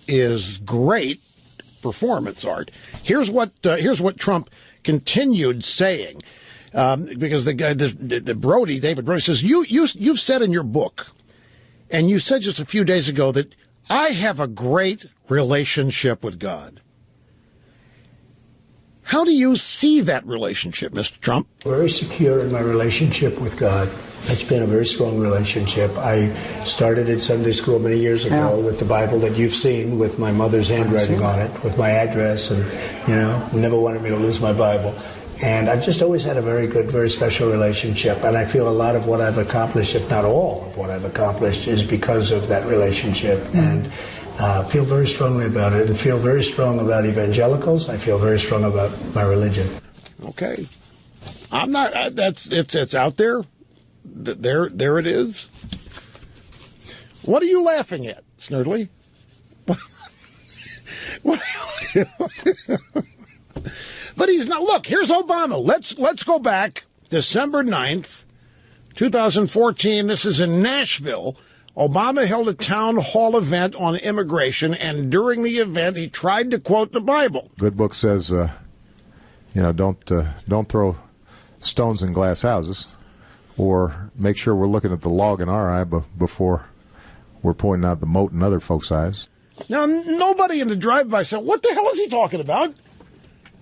is great performance art. Here's what Trump continued saying, because the guy, David Brody says, you've said in your book, and you said just a few days ago that I have a great relationship with God. How do you see that relationship, Mr. Trump? Very secure in my relationship with God. It's been a very strong relationship. I started in Sunday school many years ago with the Bible that you've seen, with my mother's handwriting on it, with my address, and, never wanted me to lose my Bible. And I've just always had a very good, very special relationship. And I feel a lot of what I've accomplished, if not all of what I've accomplished, is because of that relationship. And feel very strongly about it, and feel very strong about evangelicals. I feel very strong about my religion. Okay. I'm not, it's out there. There it is. What are you laughing at, Snurdly? What are you... But he's not. Look, here's Obama. Let's go back December 9th, 2014. This is in Nashville. Obama held a town hall event on immigration, and during the event, he tried to quote the Bible. Good book says, don't throw stones in glass houses, or make sure we're looking at the log in our eye before we're pointing out the mote in other folks' eyes. Now, nobody in the drive-by said, "What the hell is he talking about?"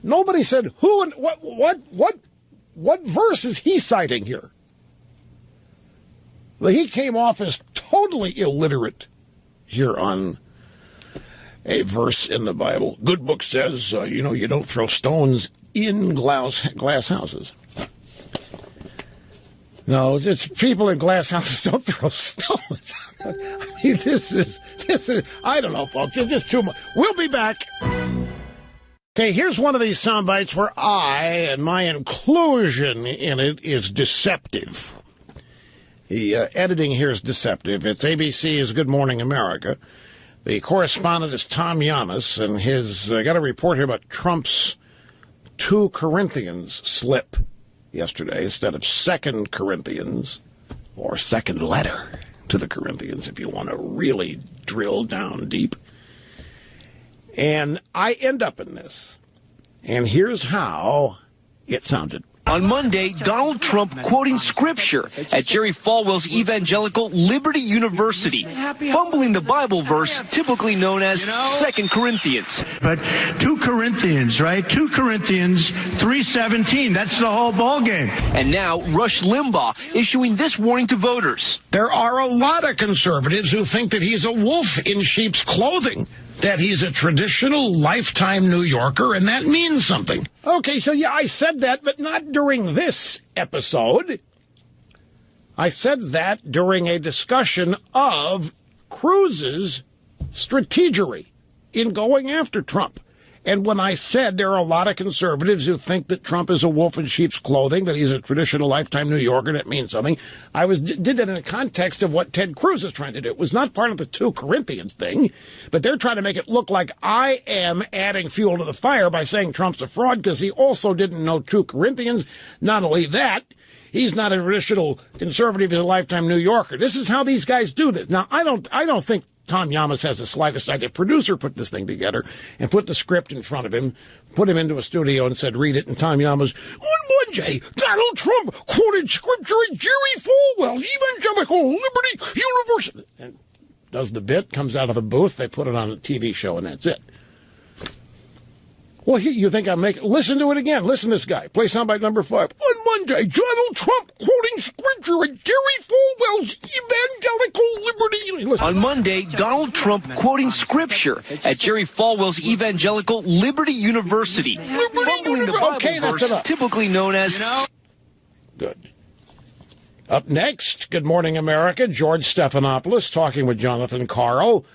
Nobody said, "Who and what verse is he citing here?" Well, he came off as totally illiterate here on a verse in the Bible. Good book says, you don't throw stones in glass houses. No, it's people in glass houses don't throw stones. I mean, this is, I don't know, folks. This is too much. We'll be back. Okay, here's one of these sound bites where and my inclusion in it is deceptive. The editing here is deceptive. It's ABC's Good Morning America. The correspondent is Tom Yamas, and I got a report here about Trump's 2 Corinthians slip yesterday instead of 2 Corinthians, or second letter to the Corinthians, if you want to really drill down deep. And I end up in this. And here's how it sounded. On Monday, Donald Trump quoting scripture at Jerry Falwell's evangelical Liberty University, fumbling the Bible verse typically known as 2 Corinthians. But 2 Corinthians, right? 2 Corinthians 3:17. That's the whole ballgame. And now Rush Limbaugh issuing this warning to voters. There are a lot of conservatives who think that he's a wolf in sheep's clothing, that he's a traditional lifetime New Yorker, and that means something. Okay, so yeah, I said that, but not during this episode. I said that during a discussion of Cruz's strategery in going after Trump. And when I said there are a lot of conservatives who think that Trump is a wolf in sheep's clothing, that he's a traditional lifetime New Yorker, that means something, I did that in the context of what Ted Cruz is trying to do. It was not part of the 2 Corinthians thing, but they're trying to make it look like I am adding fuel to the fire by saying Trump's a fraud because he also didn't know 2 Corinthians. Not only that, he's not a traditional conservative, he's a lifetime New Yorker. This is how these guys do this. Now, I don't think Tom Yamas has the slightest idea. Producer put this thing together and put the script in front of him, put him into a studio and said, read it. And Tom Yamas, on Monday, Donald Trump quoted scripture at Jerry Falwell's Evangelical Liberty University. And does the bit, comes out of the booth, they put it on a TV show, and that's it. Well, you think I'm making... Listen to it again. Listen to this guy. Play soundbite number 5. On Monday, Donald Trump quoting scripture at Jerry Falwell's Evangelical Liberty... Listen. On Monday, Donald Trump quoting scripture at Jerry Falwell's Evangelical Liberty University. Fumbling the Bible verse, typically known as... Good. Up next, Good Morning America, George Stephanopoulos talking with Jonathan Karl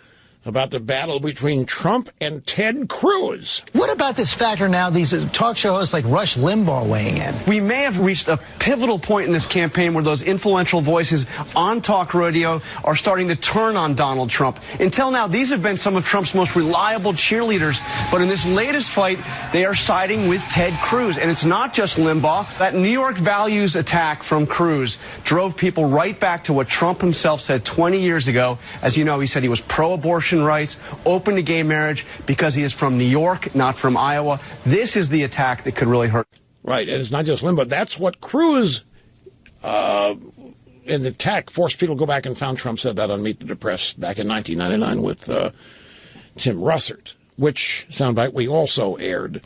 about the battle between Trump and Ted Cruz. What about this factor now, these talk show hosts like Rush Limbaugh weighing in? We may have reached a pivotal point in this campaign where those influential voices on talk radio are starting to turn on Donald Trump. Until now, these have been some of Trump's most reliable cheerleaders, but in this latest fight, they are siding with Ted Cruz. And it's not just Limbaugh. That New York values attack from Cruz drove people right back to what Trump himself said 20 years ago. As you know, he said he was pro-abortion rights, open to gay marriage, because he is from New York, not from Iowa. This is the attack that could really hurt. Right, and it's not just Limbaugh. That's what Cruz, in the attack, forced people to go back and found Trump said that on Meet the Depressed back in 1999 with Tim Russert, which soundbite we also aired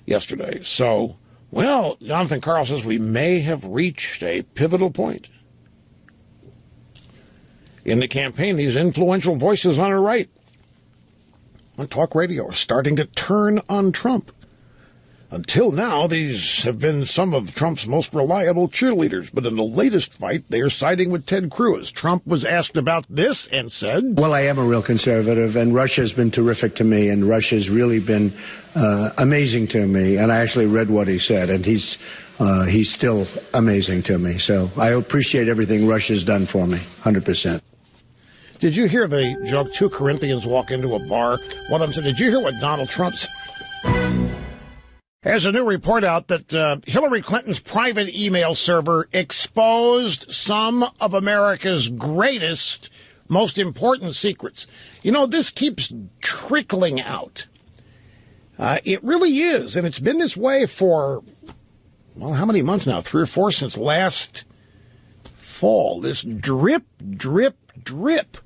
yesterday. So, well, Jonathan Karl says we may have reached a pivotal point in the campaign. These influential voices on the right on talk radio are starting to turn on Trump. Until now, these have been some of Trump's most reliable cheerleaders, but in the latest fight, they are siding with Ted Cruz. Trump was asked about this and said, well, I am a real conservative, and Russia has been terrific to me, and Russia's really been amazing to me, and I actually read what he said, and he's still amazing to me. So I appreciate everything Russia's done for me, 100%. Did you hear the joke? 2 Corinthians walk into a bar. One of them said, did you hear what Donald Trump said? There's a new report out that Hillary Clinton's private email server exposed some of America's greatest, most important secrets. You know, this keeps trickling out. It really is, and it's been this way for, well, how many months now? 3 or 4 since last fall. This drip, drip, drip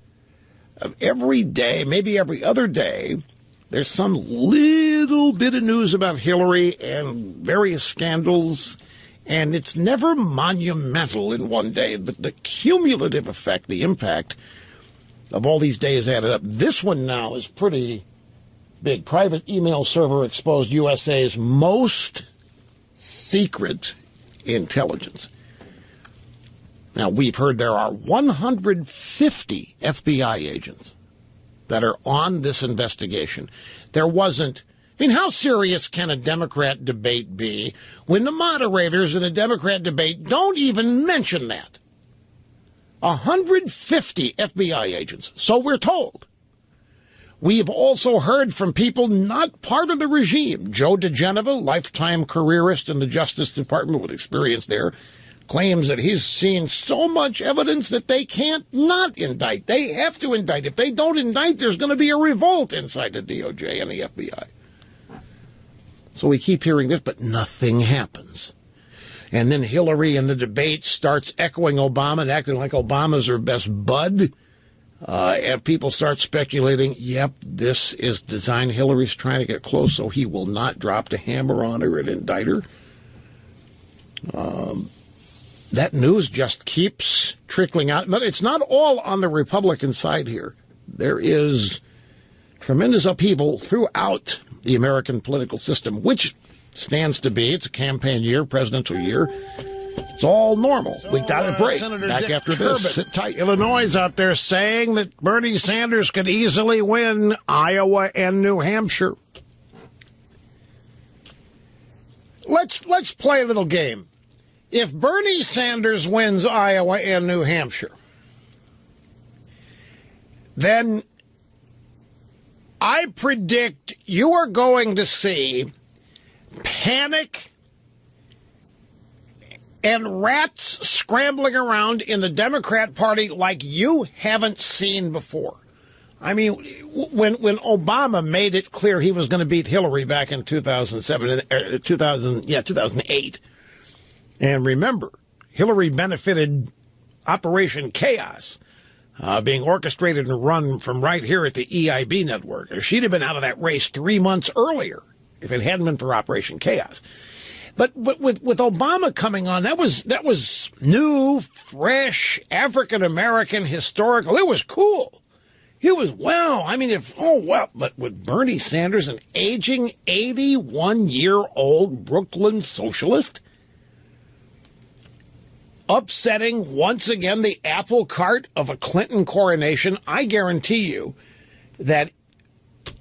of every day, maybe every other day, there's some little bit of news about Hillary and various scandals, and it's never monumental in one day, but the cumulative effect, the impact of all these days added up. This one now is pretty big. Private email server exposed USA's most secret intelligence. Now, we've heard there are 150 FBI agents that are on this investigation. There wasn't... I mean, how serious can a Democrat debate be when the moderators in a Democrat debate don't even mention that? 150 FBI agents, so we're told. We've also heard from people not part of the regime. Joe DeGeneva, lifetime careerist in the Justice Department with experience there, claims that he's seen so much evidence that they can't not indict. They have to indict. If they don't indict, there's going to be a revolt inside the DOJ and the FBI. So we keep hearing this, but nothing happens. And then Hillary in the debate starts echoing Obama and acting like Obama's her best bud. And people start speculating, yep, this is designed. Hillary's trying to get close so he will not drop the hammer on her and indict her. That news just keeps trickling out. But it's not all on the Republican side here. There is tremendous upheaval throughout the American political system, which stands to be, it's a campaign year, presidential year. It's all normal. We got a break. Senator Back Dick after Turbin. this. Sit tight. Illinois out there saying that Bernie Sanders could easily win Iowa and New Hampshire. Let's play a little game. If Bernie Sanders wins Iowa and New Hampshire, then I predict you are going to see panic and rats scrambling around in the Democrat Party like you haven't seen before. I mean, when Obama made it clear he was going to beat Hillary back in 2008. And remember, Hillary benefited Operation Chaos, being orchestrated and run from right here at the EIB network. She'd have been out of that race 3 months earlier if it hadn't been for Operation Chaos. But with Obama coming on, that was new, fresh, African-American, historical. It was cool. It was, wow. I mean, but with Bernie Sanders, an aging 81-year-old Brooklyn socialist, upsetting once again the apple cart of a Clinton coronation, I guarantee you that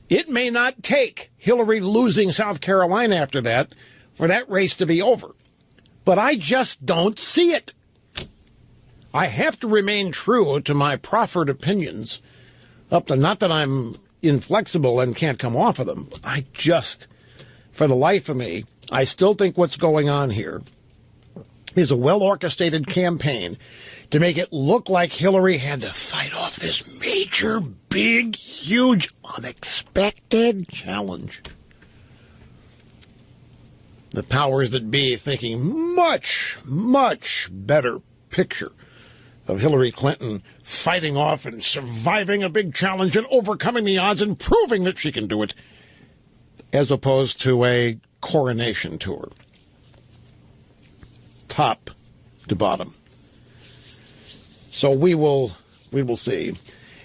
it may not take Hillary losing South Carolina after that for that race to be over. But I just don't see it. I have to remain true to my proffered opinions, not that I'm inflexible and can't come off of them. I just, for the life of me, I still think what's going on here is a well-orchestrated campaign to make it look like Hillary had to fight off this major, big, huge, unexpected challenge. The powers that be thinking much, much better picture of Hillary Clinton fighting off and surviving a big challenge and overcoming the odds and proving that she can do it, as opposed to a coronation tour. Top to bottom. So we will see.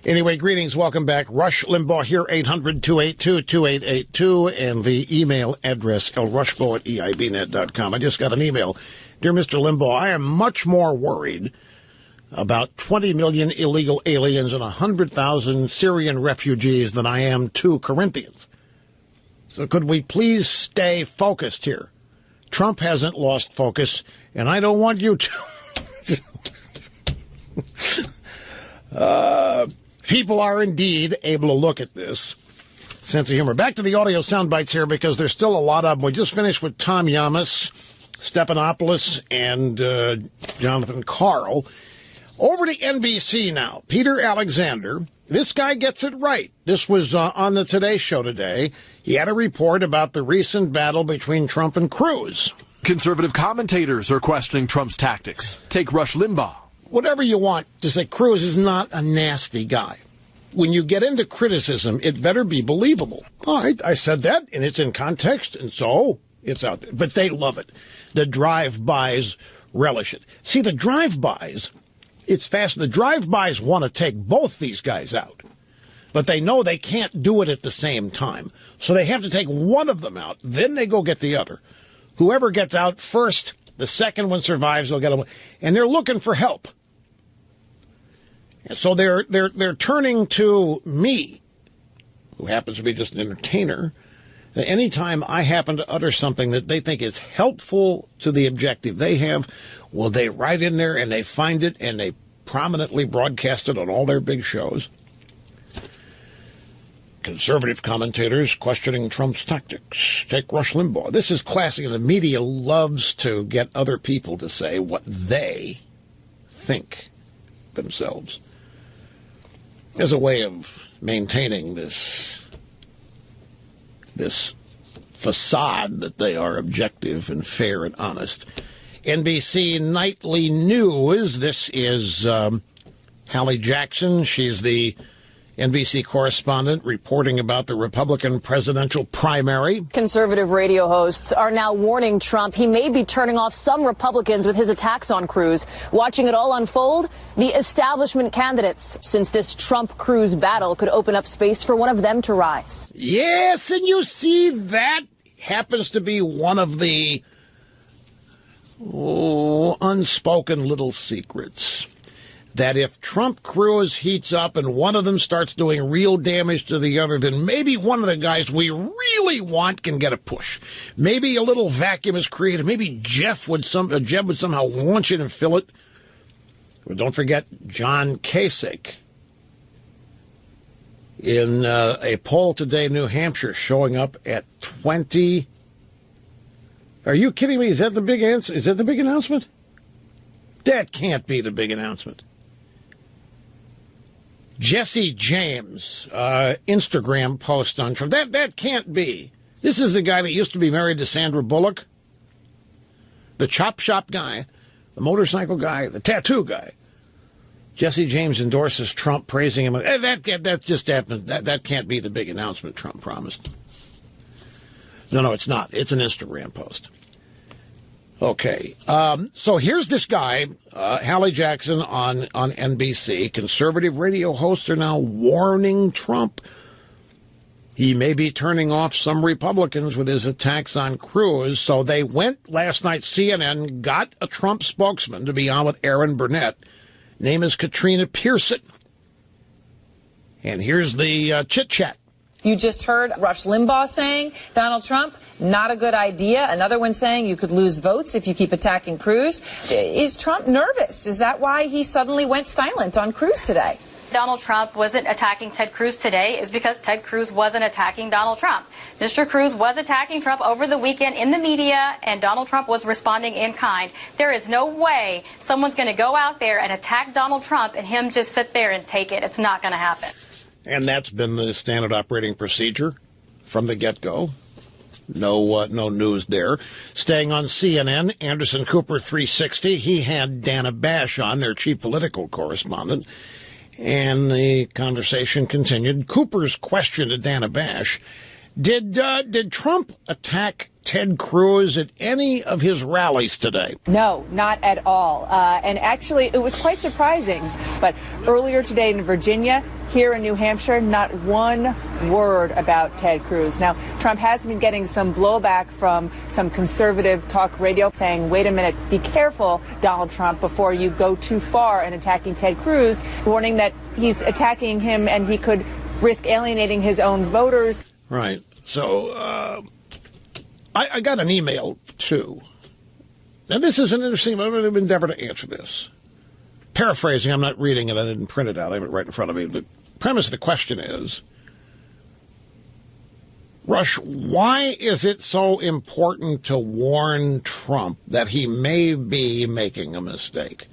Anyway, greetings, welcome back. Rush Limbaugh here, 800-282-2882, and the email address, lrushbaugh@eibnet.com. I just got an email. Dear Mr. Limbaugh, I am much more worried about 20 million illegal aliens and 100,000 Syrian refugees than I am 2 Corinthians. So could we please stay focused here? Trump hasn't lost focus, and I don't want you to. People are indeed able to look at this. Sense of humor. Back to the audio sound bites here, because there's still a lot of them. We just finished with Tom Yamas, Stephanopoulos, and Jonathan Karl. Over to NBC now. Peter Alexander. This guy gets it right. This was on the Today Show today. He had a report about the recent battle between Trump and Cruz. Conservative commentators are questioning Trump's tactics. Take Rush Limbaugh. Whatever you want to say, Cruz is not a nasty guy. When you get into criticism, it better be believable. All right, I said that, and it's in context, and so it's out there. But they love it. The drive-bys relish it. See, the drive-bys, it's fast. The drive-bys want to take both these guys out, but they know they can't do it at the same time. So they have to take one of them out. Then they go get the other. Whoever gets out first, the second one survives, they'll get them. And they're looking for help. And so they're turning to me, who happens to be just an entertainer. Anytime I happen to utter something that they think is helpful to the objective they have, well, they write in there and they find it and they prominently broadcast it on all their big shows. Conservative commentators questioning Trump's tactics. Take Rush Limbaugh. This is classic. The media loves to get other people to say what they think themselves as a way of maintaining this facade that they are objective and fair and honest. NBC Nightly News. This is Hallie Jackson. She's the NBC correspondent reporting about the Republican presidential primary. Conservative radio hosts are now warning Trump he may be turning off some Republicans with his attacks on Cruz. Watching it all unfold, the establishment candidates, since this Trump-Cruz battle could open up space for one of them to rise. Yes, and you see, that happens to be one of the unspoken little secrets. That if Trump-Cruz heats up and one of them starts doing real damage to the other, then maybe one of the guys we really want can get a push. Maybe a little vacuum is created. Maybe Jeb would somehow launch it and fill it. But don't forget John Kasich in a poll today in New Hampshire, showing up at 20. Are you kidding me? Is that the big answer? Is that the big announcement? That can't be the big announcement. Jesse James, Instagram post on Trump. That can't be. This is the guy that used to be married to Sandra Bullock, the chop shop guy, the motorcycle guy, the tattoo guy. Jesse James endorses Trump, praising him. That just happened. That can't be the big announcement Trump promised. No, it's not. It's an Instagram post. Okay, so here's this guy, Hallie Jackson on NBC. Conservative radio hosts are now warning Trump he may be turning off some Republicans with his attacks on Cruz. So they went last night, CNN got a Trump spokesman to be on with Aaron Burnett. Name is Katrina Pearson. And here's the chit-chat. You just heard Rush Limbaugh saying, Donald Trump, not a good idea. Another one saying you could lose votes if you keep attacking Cruz. Is Trump nervous? Is that why he suddenly went silent on Cruz today? Donald Trump wasn't attacking Ted Cruz today is because Ted Cruz wasn't attacking Donald Trump. Mr. Cruz was attacking Trump over the weekend in the media, and Donald Trump was responding in kind. There is no way someone's going to go out there and attack Donald Trump and him just sit there and take it. It's not going to happen. And that's been the standard operating procedure from the get-go. No news there. Staying on CNN, Anderson Cooper 360. He had Dana Bash on, their chief political correspondent. And the conversation continued. Cooper's question to Dana Bash, did Trump attack Ted Cruz at any of his rallies today? No, not at all. And actually, it was quite surprising. But earlier today in Virginia, here in New Hampshire, not one word about Ted Cruz. Now, Trump has been getting some blowback from some conservative talk radio saying, wait a minute, be careful, Donald Trump, before you go too far in attacking Ted Cruz, warning that he's attacking him and he could risk alienating his own voters. Right. So I got an email, too. Now, this is an interesting endeavor to answer this. Paraphrasing, I'm not reading it. I didn't print it out. I have it right in front of me. The premise of the question is, Rush, why is it so important to warn Trump that he may be making a mistake?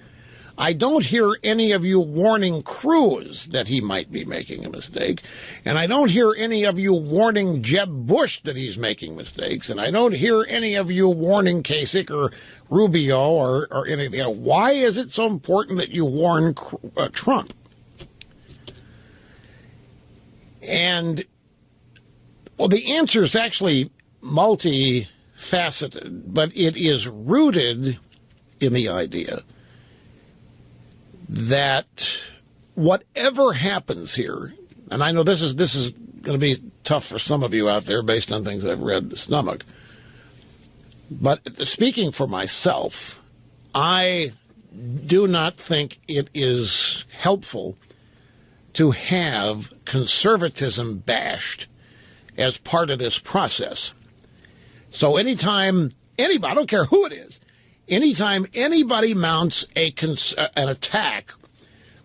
I don't hear any of you warning Cruz that he might be making a mistake, and I don't hear any of you warning Jeb Bush that he's making mistakes, and I don't hear any of you warning Kasich or Rubio or anything. Why is it so important that you warn Trump? And, well, the answer is actually multifaceted, but it is rooted in the idea that whatever happens here, and I know this is going to be tough for some of you out there based on things I've read to stomach, but speaking for myself, I do not think it is helpful to have conservatism bashed as part of this process. So anytime anybody, I don't care who it is, anytime anybody mounts an attack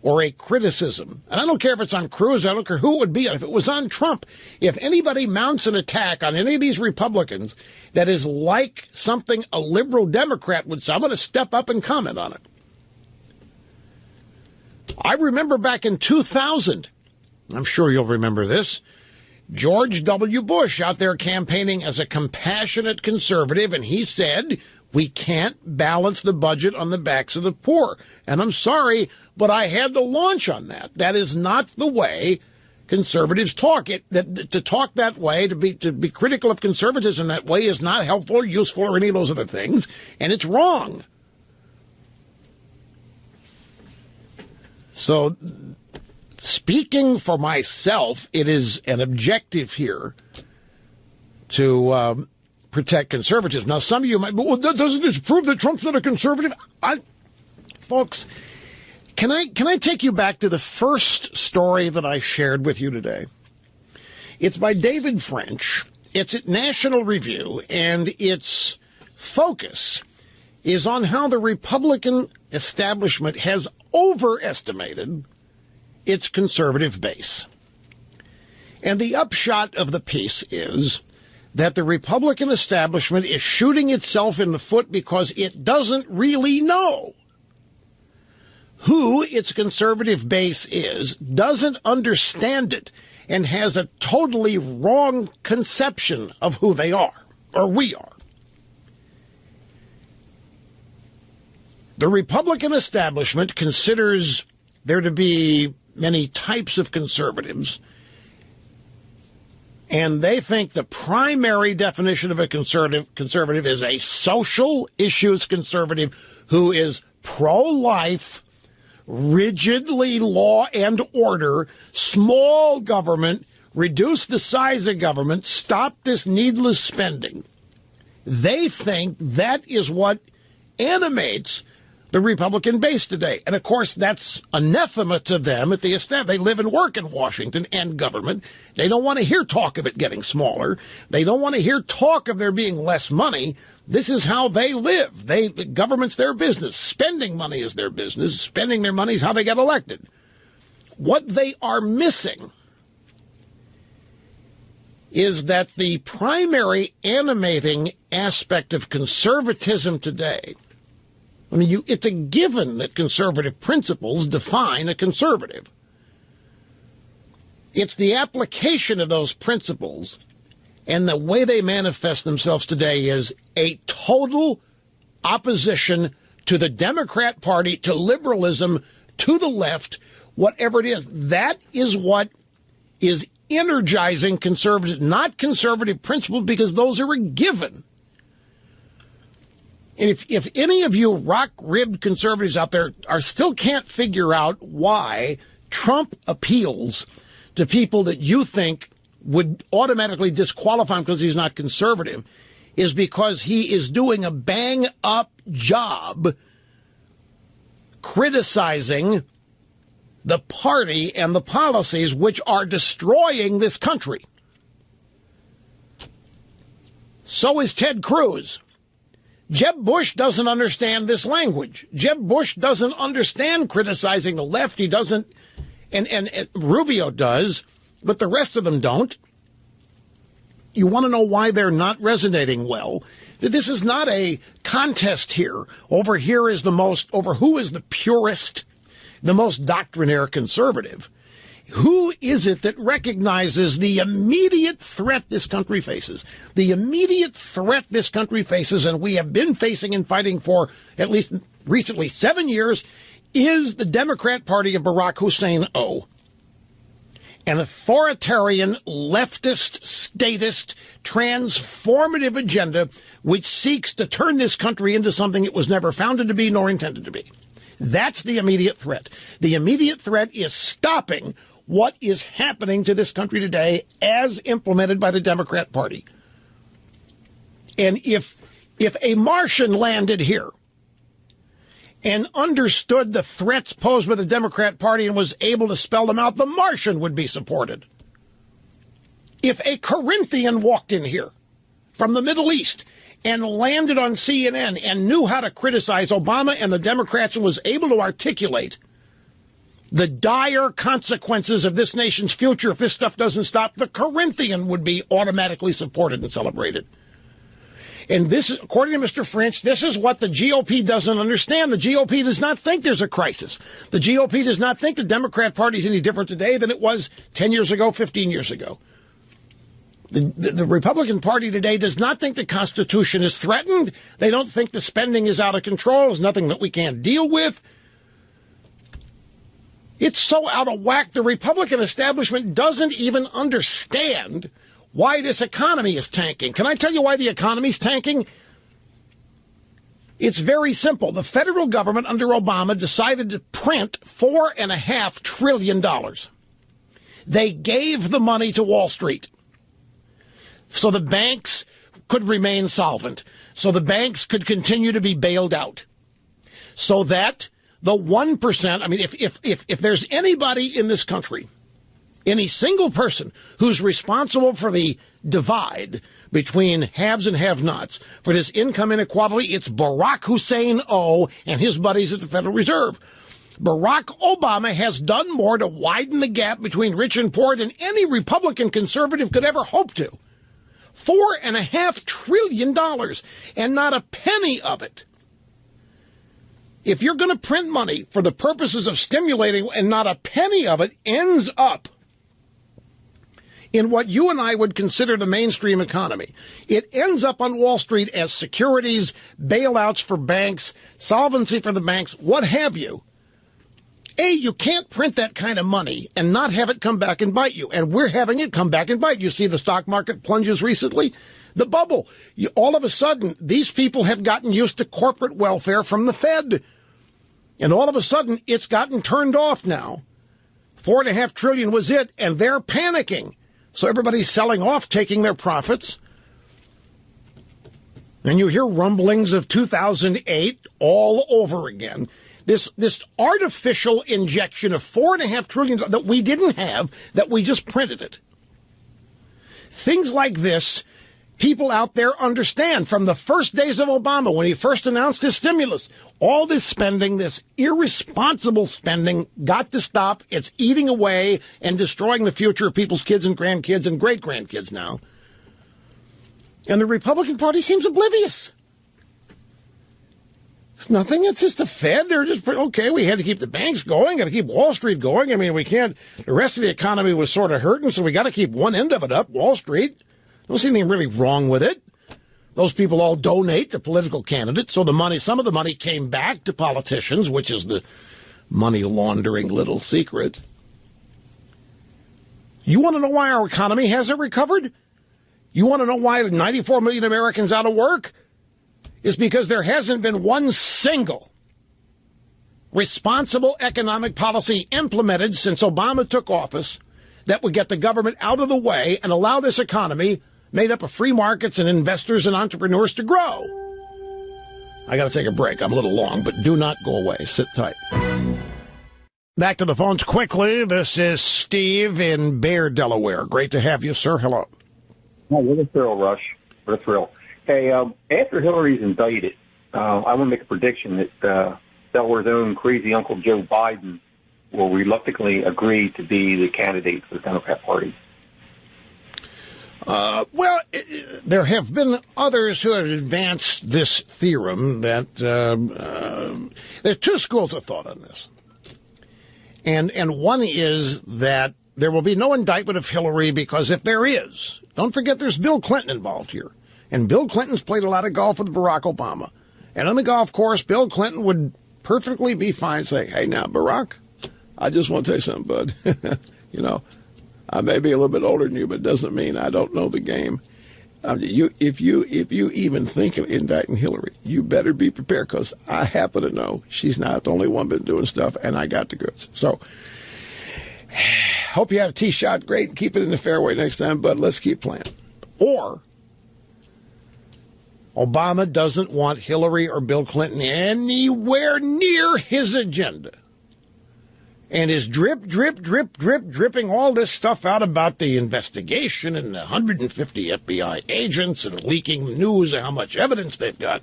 or a criticism, and I don't care if it's on Cruz, I don't care who it would be, if it was on Trump, if anybody mounts an attack on any of these Republicans that is like something a liberal Democrat would say, I'm going to step up and comment on it. I remember back in 2000, I'm sure you'll remember this, George W. Bush out there campaigning as a compassionate conservative, and he said, we can't balance the budget on the backs of the poor. And I'm sorry, but I had to launch on that. That is not the way conservatives talk. To talk that way, to be critical of conservatism that way is not helpful or useful or any of those other things, and it's wrong. So, speaking for myself, it is an objective here to protect conservatism. Now, some of you might, well, doesn't this prove that Trump's not a conservative? Folks, can I take you back to the first story that I shared with you today? It's by David French. It's at National Review, and its focus is on how the Republican establishment has overestimated its conservative base. And the upshot of the piece is that the Republican establishment is shooting itself in the foot because it doesn't really know. who its conservative base is, doesn't understand it, and has a totally wrong conception of who they are, or we are. The Republican establishment considers there to be many types of conservatives, and they think the primary definition of a conservative is a social issues conservative who is pro-life, rigidly law and order, small government, reduce the size of government, stop this needless spending. They think that is what animates the Republican base today. And, of course, that's anathema to them at the estate. They live and work in Washington and government. They don't want to hear talk of it getting smaller. They don't want to hear talk of there being less money. This is how they live. The government's their business. Spending money is their business. Spending their money is how they get elected. What they are missing is that the primary animating aspect of conservatism today, I mean, it's a given that conservative principles define a conservative. It's the application of those principles and the way they manifest themselves today is a total opposition to the Democrat Party, to liberalism, to the left, whatever it is. That is what is energizing conservatives, not conservative principles, because those are a given. And if any of you rock-ribbed conservatives out there still can't figure out why Trump appeals to people that you think would automatically disqualify him because he's not conservative, is because he is doing a bang-up job criticizing the party and the policies which are destroying this country. So is Ted Cruz. Jeb Bush doesn't understand this language. Jeb Bush doesn't understand criticizing the left. He doesn't, and Rubio does, but the rest of them don't. You want to know why they're not resonating well? This is not a contest here. Over who is the purest, the most doctrinaire conservative. Who is it that recognizes the immediate threat this country faces? The immediate threat this country faces, and we have been facing and fighting for at least recently 7 years, is the Democrat Party of Barack Hussein O. An authoritarian, leftist, statist, transformative agenda which seeks to turn this country into something it was never founded to be nor intended to be. That's the immediate threat. The immediate threat is stopping what is happening to this country today as implemented by the Democrat Party. And if a Martian landed here and understood the threats posed by the Democrat Party and was able to spell them out, the Martian would be supported. If a Corinthian walked in here from the Middle East and landed on CNN and knew how to criticize Obama and the Democrats and was able to articulate the dire consequences of this nation's future if this stuff doesn't stop, the Corinthian would be automatically supported and celebrated. And this, according to Mr. French, this is what the GOP doesn't understand. The GOP does not think there's a crisis. The GOP does not think the Democrat Party is any different today than it was 10 years ago, 15 years ago. The Republican Party today does not think the Constitution is threatened. They don't think the spending is out of control. There's nothing that we can't deal with. It's so out of whack, the Republican establishment doesn't even understand why this economy is tanking. Can I tell you why the economy is tanking? It's very simple. The federal government under Obama decided to print $4.5 trillion. They gave the money to Wall Street so the banks could remain solvent, so the banks could continue to be bailed out, so that the 1%, I mean, if there's anybody in this country, any single person who's responsible for the divide between haves and have-nots, for this income inequality, it's Barack Hussein O. and his buddies at the Federal Reserve. Barack Obama has done more to widen the gap between rich and poor than any Republican conservative could ever hope to. $4.5 trillion, and not a penny of it If you're going to print money for the purposes of stimulating and not a penny of it ends up in what you and I would consider the mainstream economy, it ends up on Wall Street as securities, bailouts for banks, solvency for the banks, what have you. You can't print that kind of money and not have it come back and bite you. And we're having it come back and bite. You see the stock market plunges recently? The bubble. All of a sudden, these people have gotten used to corporate welfare from the Fed. And all of a sudden, it's gotten turned off now. $4.5 trillion was it, and they're panicking. So everybody's selling off, taking their profits. And you hear rumblings of 2008 all over again. This artificial injection of $4.5 trillion that we didn't have, that we just printed it. Things like this, people out there understand from the first days of Obama, when he first announced his stimulus. All this spending, this irresponsible spending, got to stop. It's eating away and destroying the future of people's kids and grandkids and great-grandkids now. And the Republican Party seems oblivious. It's nothing. It's just the Fed. They're just, okay, we had to keep the banks going, got to keep Wall Street going. I mean, we can't, the rest of the economy was sort of hurting, so we got to keep one end of it up, Wall Street. Don't see anything really wrong with it. Those people all donate to political candidates, so the money, some of the money came back to politicians, which is the money laundering little secret. You want to know why our economy hasn't recovered? You want to know why 94 million Americans out of work? Is because there hasn't been one single responsible economic policy implemented since Obama took office that would get the government out of the way and allow this economy, made up of free markets and investors and entrepreneurs, to grow. I got to take a break. I'm a little long, but do not go away. Sit tight. Back to the phones quickly. This is Steve in Bear, Delaware. Great to have you, sir. Hello. Oh, what a thrill, Rush. What a thrill. Hey, after Hillary's indicted, I want to make a prediction that Delaware's own crazy Uncle Joe Biden will reluctantly agree to be the candidate for the Democrat Party. There have been others who have advanced this theorem that there are two schools of thought on this. And one is that there will be no indictment of Hillary because if there is, don't forget there's Bill Clinton involved here. And Bill Clinton's played a lot of golf with Barack Obama. And on the golf course, Bill Clinton would perfectly be fine saying, hey, now, Barack, I just want to tell you something, bud. You know, I may be a little bit older than you, but it doesn't mean I don't know the game. If you even think of indicting Hillary, you better be prepared because I happen to know she's not the only one been doing stuff, and I got the goods. So hope you have a tee shot great and keep it in the fairway next time, but let's keep playing. Or Obama doesn't want Hillary or Bill Clinton anywhere near his agenda. And is dripping all this stuff out about the investigation and the 150 FBI agents and leaking news of how much evidence they've got.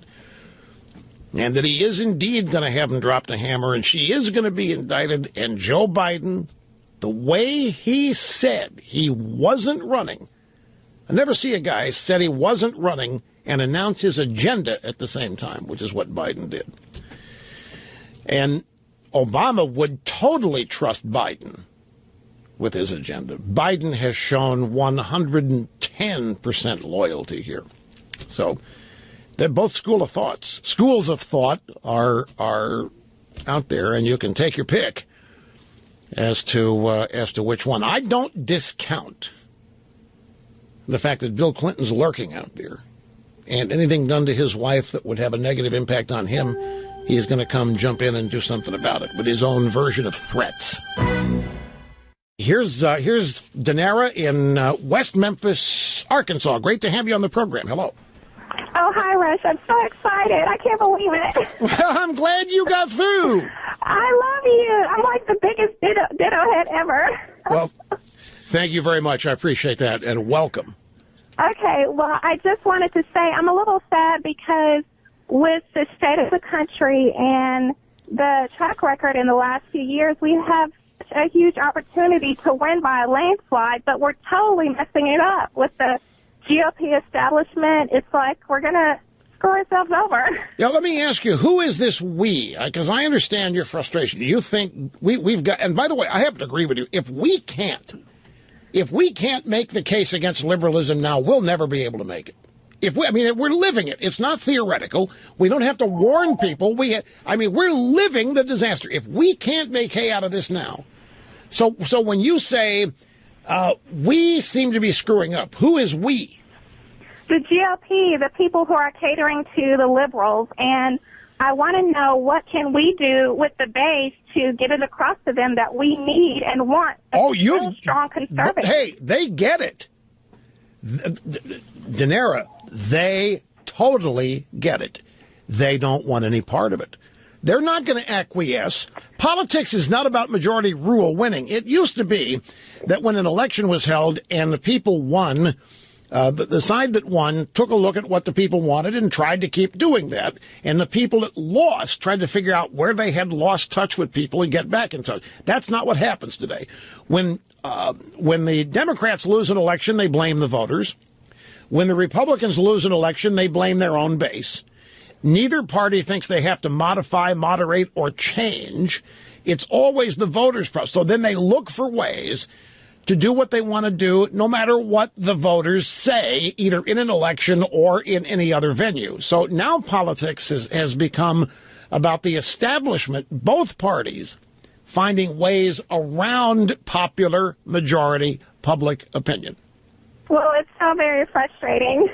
And that he is indeed going to have them drop the hammer and she is going to be indicted. And Joe Biden, the way he said he wasn't running, I never see a guy said he wasn't running and announce his agenda at the same time, which is what Biden did. And Obama would totally trust Biden with his agenda. Biden has shown 110% loyalty here. So they're both schools of thought are out there, and you can take your pick as to which one. I don't discount the fact that Bill Clinton's lurking out there. And anything done to his wife that would have a negative impact on him, he is going to come jump in and do something about it with his own version of threats. Here's Danara in West Memphis, Arkansas. Great to have you on the program. Hello. Oh, hi, Rush. I'm so excited. I can't believe it. Well, I'm glad you got through. I love you. I'm like the biggest ditto head ever. Well, thank you very much. I appreciate that, and welcome. Okay, well, I just wanted to say I'm a little sad because with the state of the country and the track record in the last few years, we have such a huge opportunity to win by a landslide, but we're totally messing it up with the GOP establishment. It's like we're going to screw ourselves over. Now, let me ask you, who is this we? Because I understand your frustration. You think we've got, and by the way, I happen to agree with you. If we can't make the case against liberalism now, we'll never be able to make it. We're living it. It's not theoretical. We don't have to warn people. We're living the disaster. If we can't make hay out of this now, so when you say we seem to be screwing up, who is we? The GOP, the people who are catering to the liberals, and I want to know what can we do with the base to get it across to them that we need and want a strong conservative. Hey, they get it. Danera, they totally get it. They don't want any part of it. They're not going to acquiesce. Politics is not about majority rule winning. It used to be that when an election was held and the people won, the side that won took a look at what the people wanted and tried to keep doing that. And the people that lost tried to figure out where they had lost touch with people and get back in touch. That's not what happens today. When the Democrats lose an election, they blame the voters. When the Republicans lose an election, they blame their own base. Neither party thinks they have to modify, moderate, or change. It's always the voters' process. So then they look for ways to do what they want to do, no matter what the voters say, either in an election or in any other venue. So now politics has become about the establishment, both parties, finding ways around popular majority public opinion. Well, it's so very frustrating.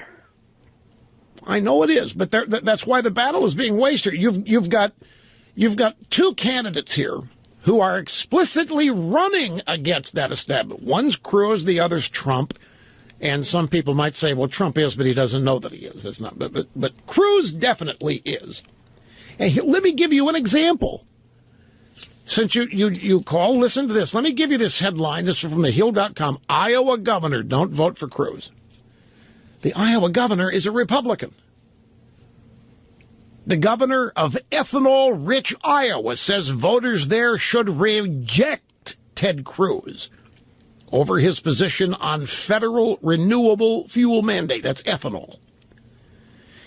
I know it is, but that's why the battle is being waged here. You've got two candidates here who are explicitly running against that establishment. One's Cruz, the other's Trump. And some people might say, well, Trump is, but he doesn't know that he is. That's not. But Cruz definitely is. And let me give you an example. Since you call, listen to this. Let me give you this headline. This is from thehill.com. Iowa governor, don't vote for Cruz. The Iowa governor is a Republican. The governor of ethanol-rich Iowa says voters there should reject Ted Cruz over his position on federal renewable fuel mandate. That's ethanol.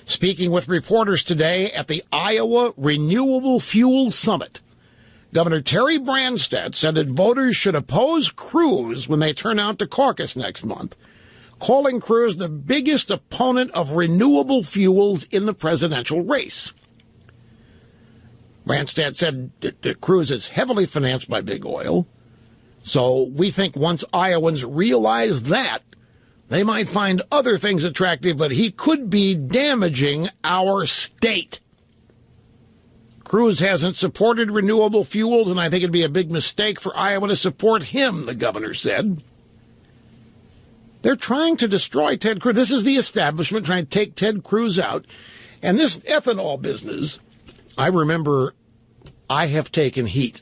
Speaking with reporters today at the Iowa Renewable Fuel Summit, Governor Terry Branstad said that voters should oppose Cruz when they turn out to caucus next month, calling Cruz the biggest opponent of renewable fuels in the presidential race. Branstad said that Cruz is heavily financed by big oil, so we think once Iowans realize that, they might find other things attractive, but he could be damaging our state. Cruz hasn't supported renewable fuels, and I think it'd be a big mistake for Iowa to support him, the governor said. They're trying to destroy Ted Cruz. This is the establishment trying to take Ted Cruz out. And this ethanol business, I remember I have taken heat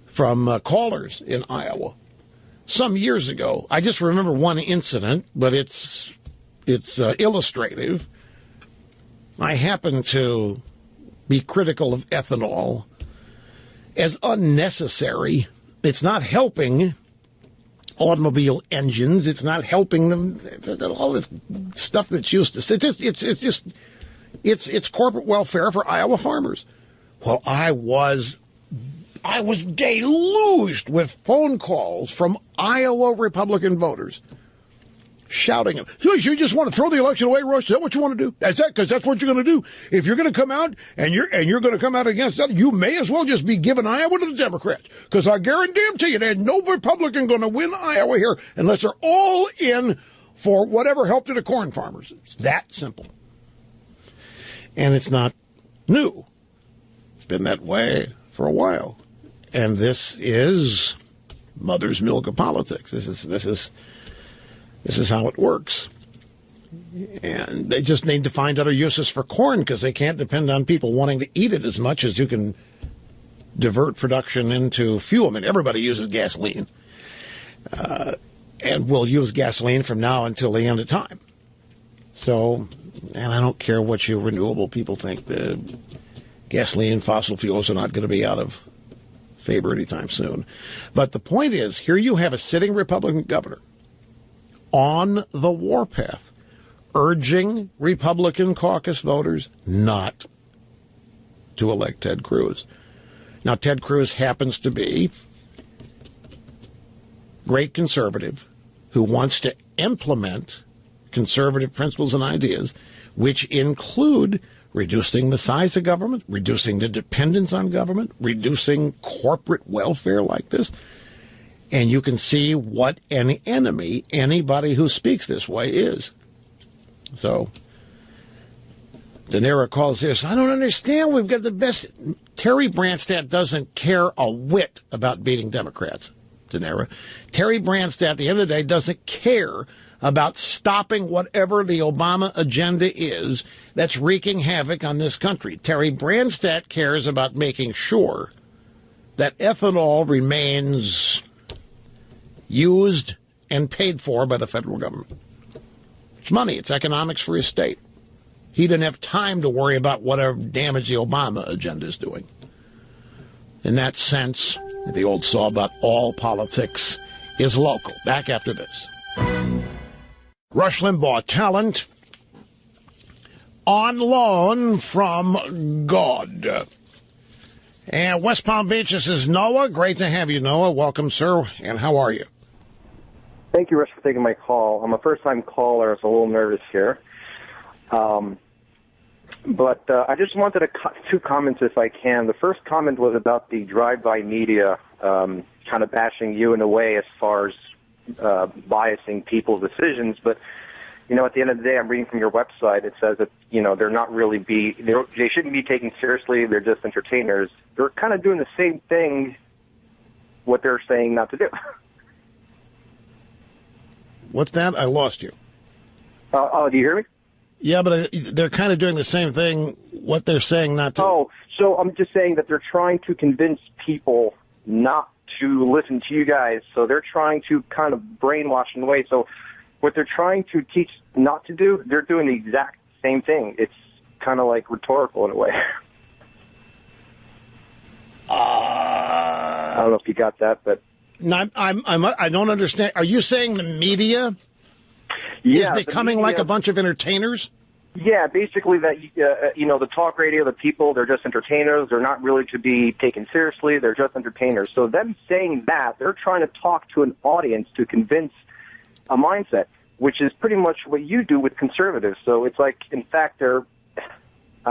from callers in Iowa some years ago. I just remember one incident, but it's illustrative. I happen to be critical of ethanol as unnecessary. It's not helping automobile engines. It's not helping them. All this stuff that's used to. It's corporate welfare for Iowa farmers. Well, I was deluged with phone calls from Iowa Republican voters shouting at, so you just want to throw the election away, Rush? Is that what you want to do? That's that, because that's what you're going to do. If you're going to come out and you're going to come out against that, you may as well just be giving Iowa to the Democrats, because I guarantee you there's no Republican going to win Iowa here unless they're all in for whatever help to the corn farmers. It's that simple. And it's not new. It's been that way for a while. And this is mother's milk of politics. This is how it works. And they just need to find other uses for corn, because they can't depend on people wanting to eat it as much as you can divert production into fuel. I mean, everybody uses gasoline. And will use gasoline from now until the end of time. So, and I don't care what you renewable people think. The gasoline and fossil fuels are not going to be out of favor anytime soon. But the point is, here you have a sitting Republican governor on the warpath, urging Republican caucus voters not to elect Ted Cruz. Now, Ted Cruz happens to be a great conservative who wants to implement conservative principles and ideas, which include reducing the size of government, reducing the dependence on government, reducing corporate welfare like this. And you can see what an enemy anybody who speaks this way is. So, De Niro calls this, I don't understand, we've got the best. Terry Branstad doesn't care a whit about beating Democrats, De Niro. Terry Branstad, at the end of the day, doesn't care about stopping whatever the Obama agenda is that's wreaking havoc on this country. Terry Branstad cares about making sure that ethanol remains used and paid for by the federal government. It's money. It's economics for his state. He didn't have time to worry about whatever damage the Obama agenda is doing. In that sense, the old saw about all politics is local. Back after this. Rush Limbaugh talent on loan from God. And West Palm Beach, this is Noah. Great to have you, Noah. Welcome, sir. And how are you? Thank you, Rush, for taking my call. I'm a first-time caller, so a little nervous here. But I just wanted two comments, if I can. The first comment was about the drive-by media kind of bashing you in a way as far as biasing people's decisions. But, you know, at the end of the day, I'm reading from your website. It says that, you know, they shouldn't be taken seriously. They're just entertainers. They're kind of doing the same thing, what they're saying not to do. What's that? I lost you. Do you hear me? Yeah, but they're kind of doing the same thing, what they're saying not to. Oh, so I'm just saying that they're trying to convince people not to listen to you guys. So they're trying to kind of brainwash in a way. So what they're trying to teach not to do, they're doing the exact same thing. It's kind of like rhetorical in a way. I don't know if you got that, but no, I don't understand. Are you saying the media is becoming like a bunch of entertainers? Yeah, basically that, you know, the talk radio, the people, they're just entertainers. They're not really to be taken seriously. They're just entertainers. So them saying that, they're trying to talk to an audience to convince a mindset, which is pretty much what you do with conservatives. So it's like, in fact, I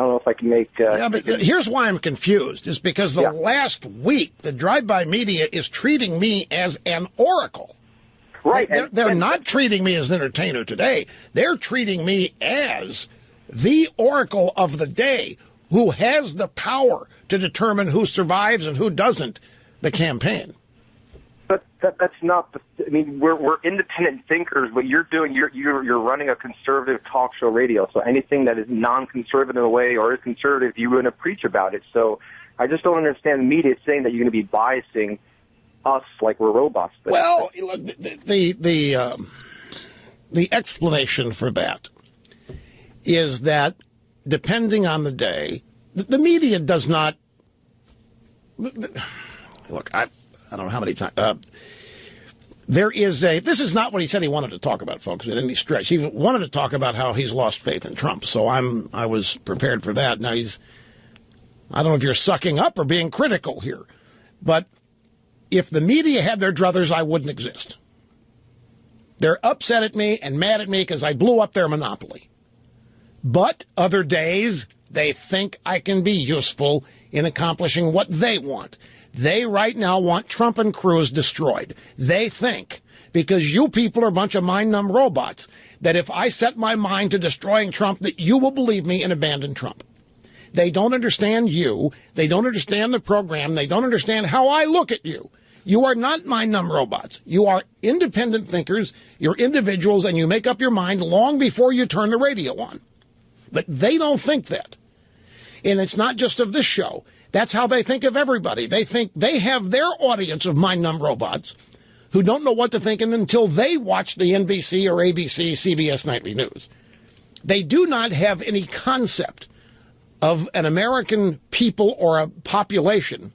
don't know if I can make... yeah, but here's why I'm confused, is because the last week, the drive-by media is treating me as an oracle. Right. They're not treating me as an entertainer today. They're treating me as the oracle of the day who has the power to determine who survives and who doesn't the campaign. But that's not I mean, we're independent thinkers. What you're doing, you're running a conservative talk show radio. So anything that is non-conservative in a way or is conservative, you're going to preach about it. So I just don't understand the media saying that you're going to be biasing us like we're robots. Well, the explanation for that is that depending on the day, the media does not look. I don't know how many times. This is not what he said he wanted to talk about, folks, at any stretch. He wanted to talk about how he's lost faith in Trump. So I was prepared for that. Now I don't know if you're sucking up or being critical here, but if the media had their druthers, I wouldn't exist. They're upset at me and mad at me because I blew up their monopoly. But other days, they think I can be useful in accomplishing what they want. They right now want Trump and Cruz destroyed. They think, because you people are a bunch of mind-numb robots, that if I set my mind to destroying Trump, that you will believe me and abandon Trump. They don't understand you. They don't understand the program. They don't understand how I look at you. You are not mind-numb robots. You are independent thinkers. You're individuals, and you make up your mind long before you turn the radio on. But they don't think that. And it's not just of this show. That's how they think of everybody. They think they have their audience of mind-numb robots who don't know what to think until they watch the NBC or ABC, CBS Nightly News. They do not have any concept of an American people or a population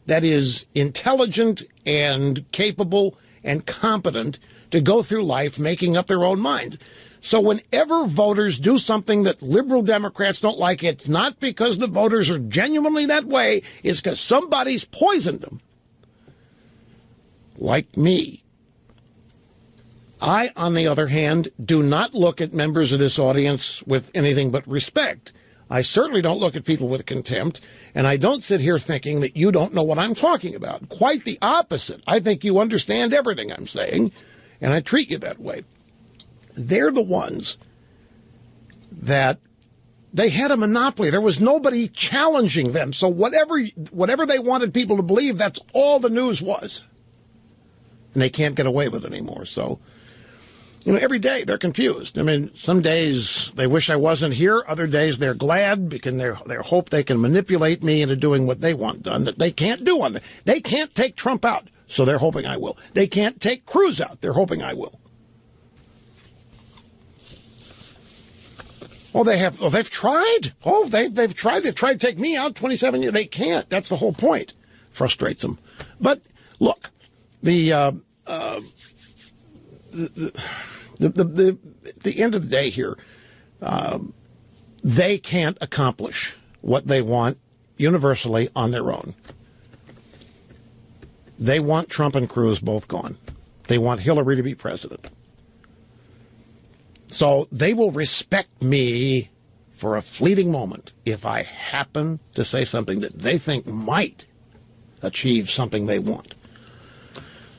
that is intelligent and capable and competent to go through life making up their own minds. So whenever voters do something that liberal Democrats don't like, it's not because the voters are genuinely that way. It's because somebody's poisoned them. Like me. I, on the other hand, do not look at members of this audience with anything but respect. I certainly don't look at people with contempt, and I don't sit here thinking that you don't know what I'm talking about. Quite the opposite. I think you understand everything I'm saying, and I treat you that way. They're the ones that they had a monopoly. There was nobody challenging them. So whatever they wanted people to believe, that's all the news was. And they can't get away with it anymore. So, every day they're confused. I mean, some days they wish I wasn't here. Other days they're glad because they hope they can manipulate me into doing what they want done that they can't do on it. They can't take Trump out, so they're hoping I will. They can't take Cruz out. They're hoping I will. Oh, they have. Oh, they've tried. Oh, they've tried. They've tried to take me out 27 years. They can't. That's the whole point. Frustrates them. But look, the end of the day here, they can't accomplish what they want universally on their own. They want Trump and Cruz both gone. They want Hillary to be president. So they will respect me for a fleeting moment if I happen to say something that they think might achieve something they want.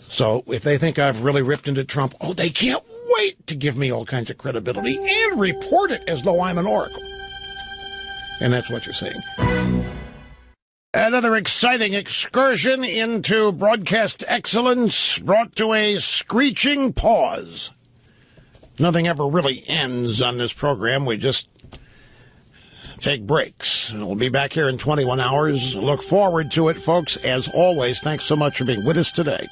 So if they think I've really ripped into Trump, they can't wait to give me all kinds of credibility and report it as though I'm an oracle. And that's what you're saying. Another exciting excursion into broadcast excellence brought to a screeching pause. Nothing ever really ends on this program. We just take breaks. And we'll be back here in 21 hours. Look forward to it, folks. As always, thanks so much for being with us today.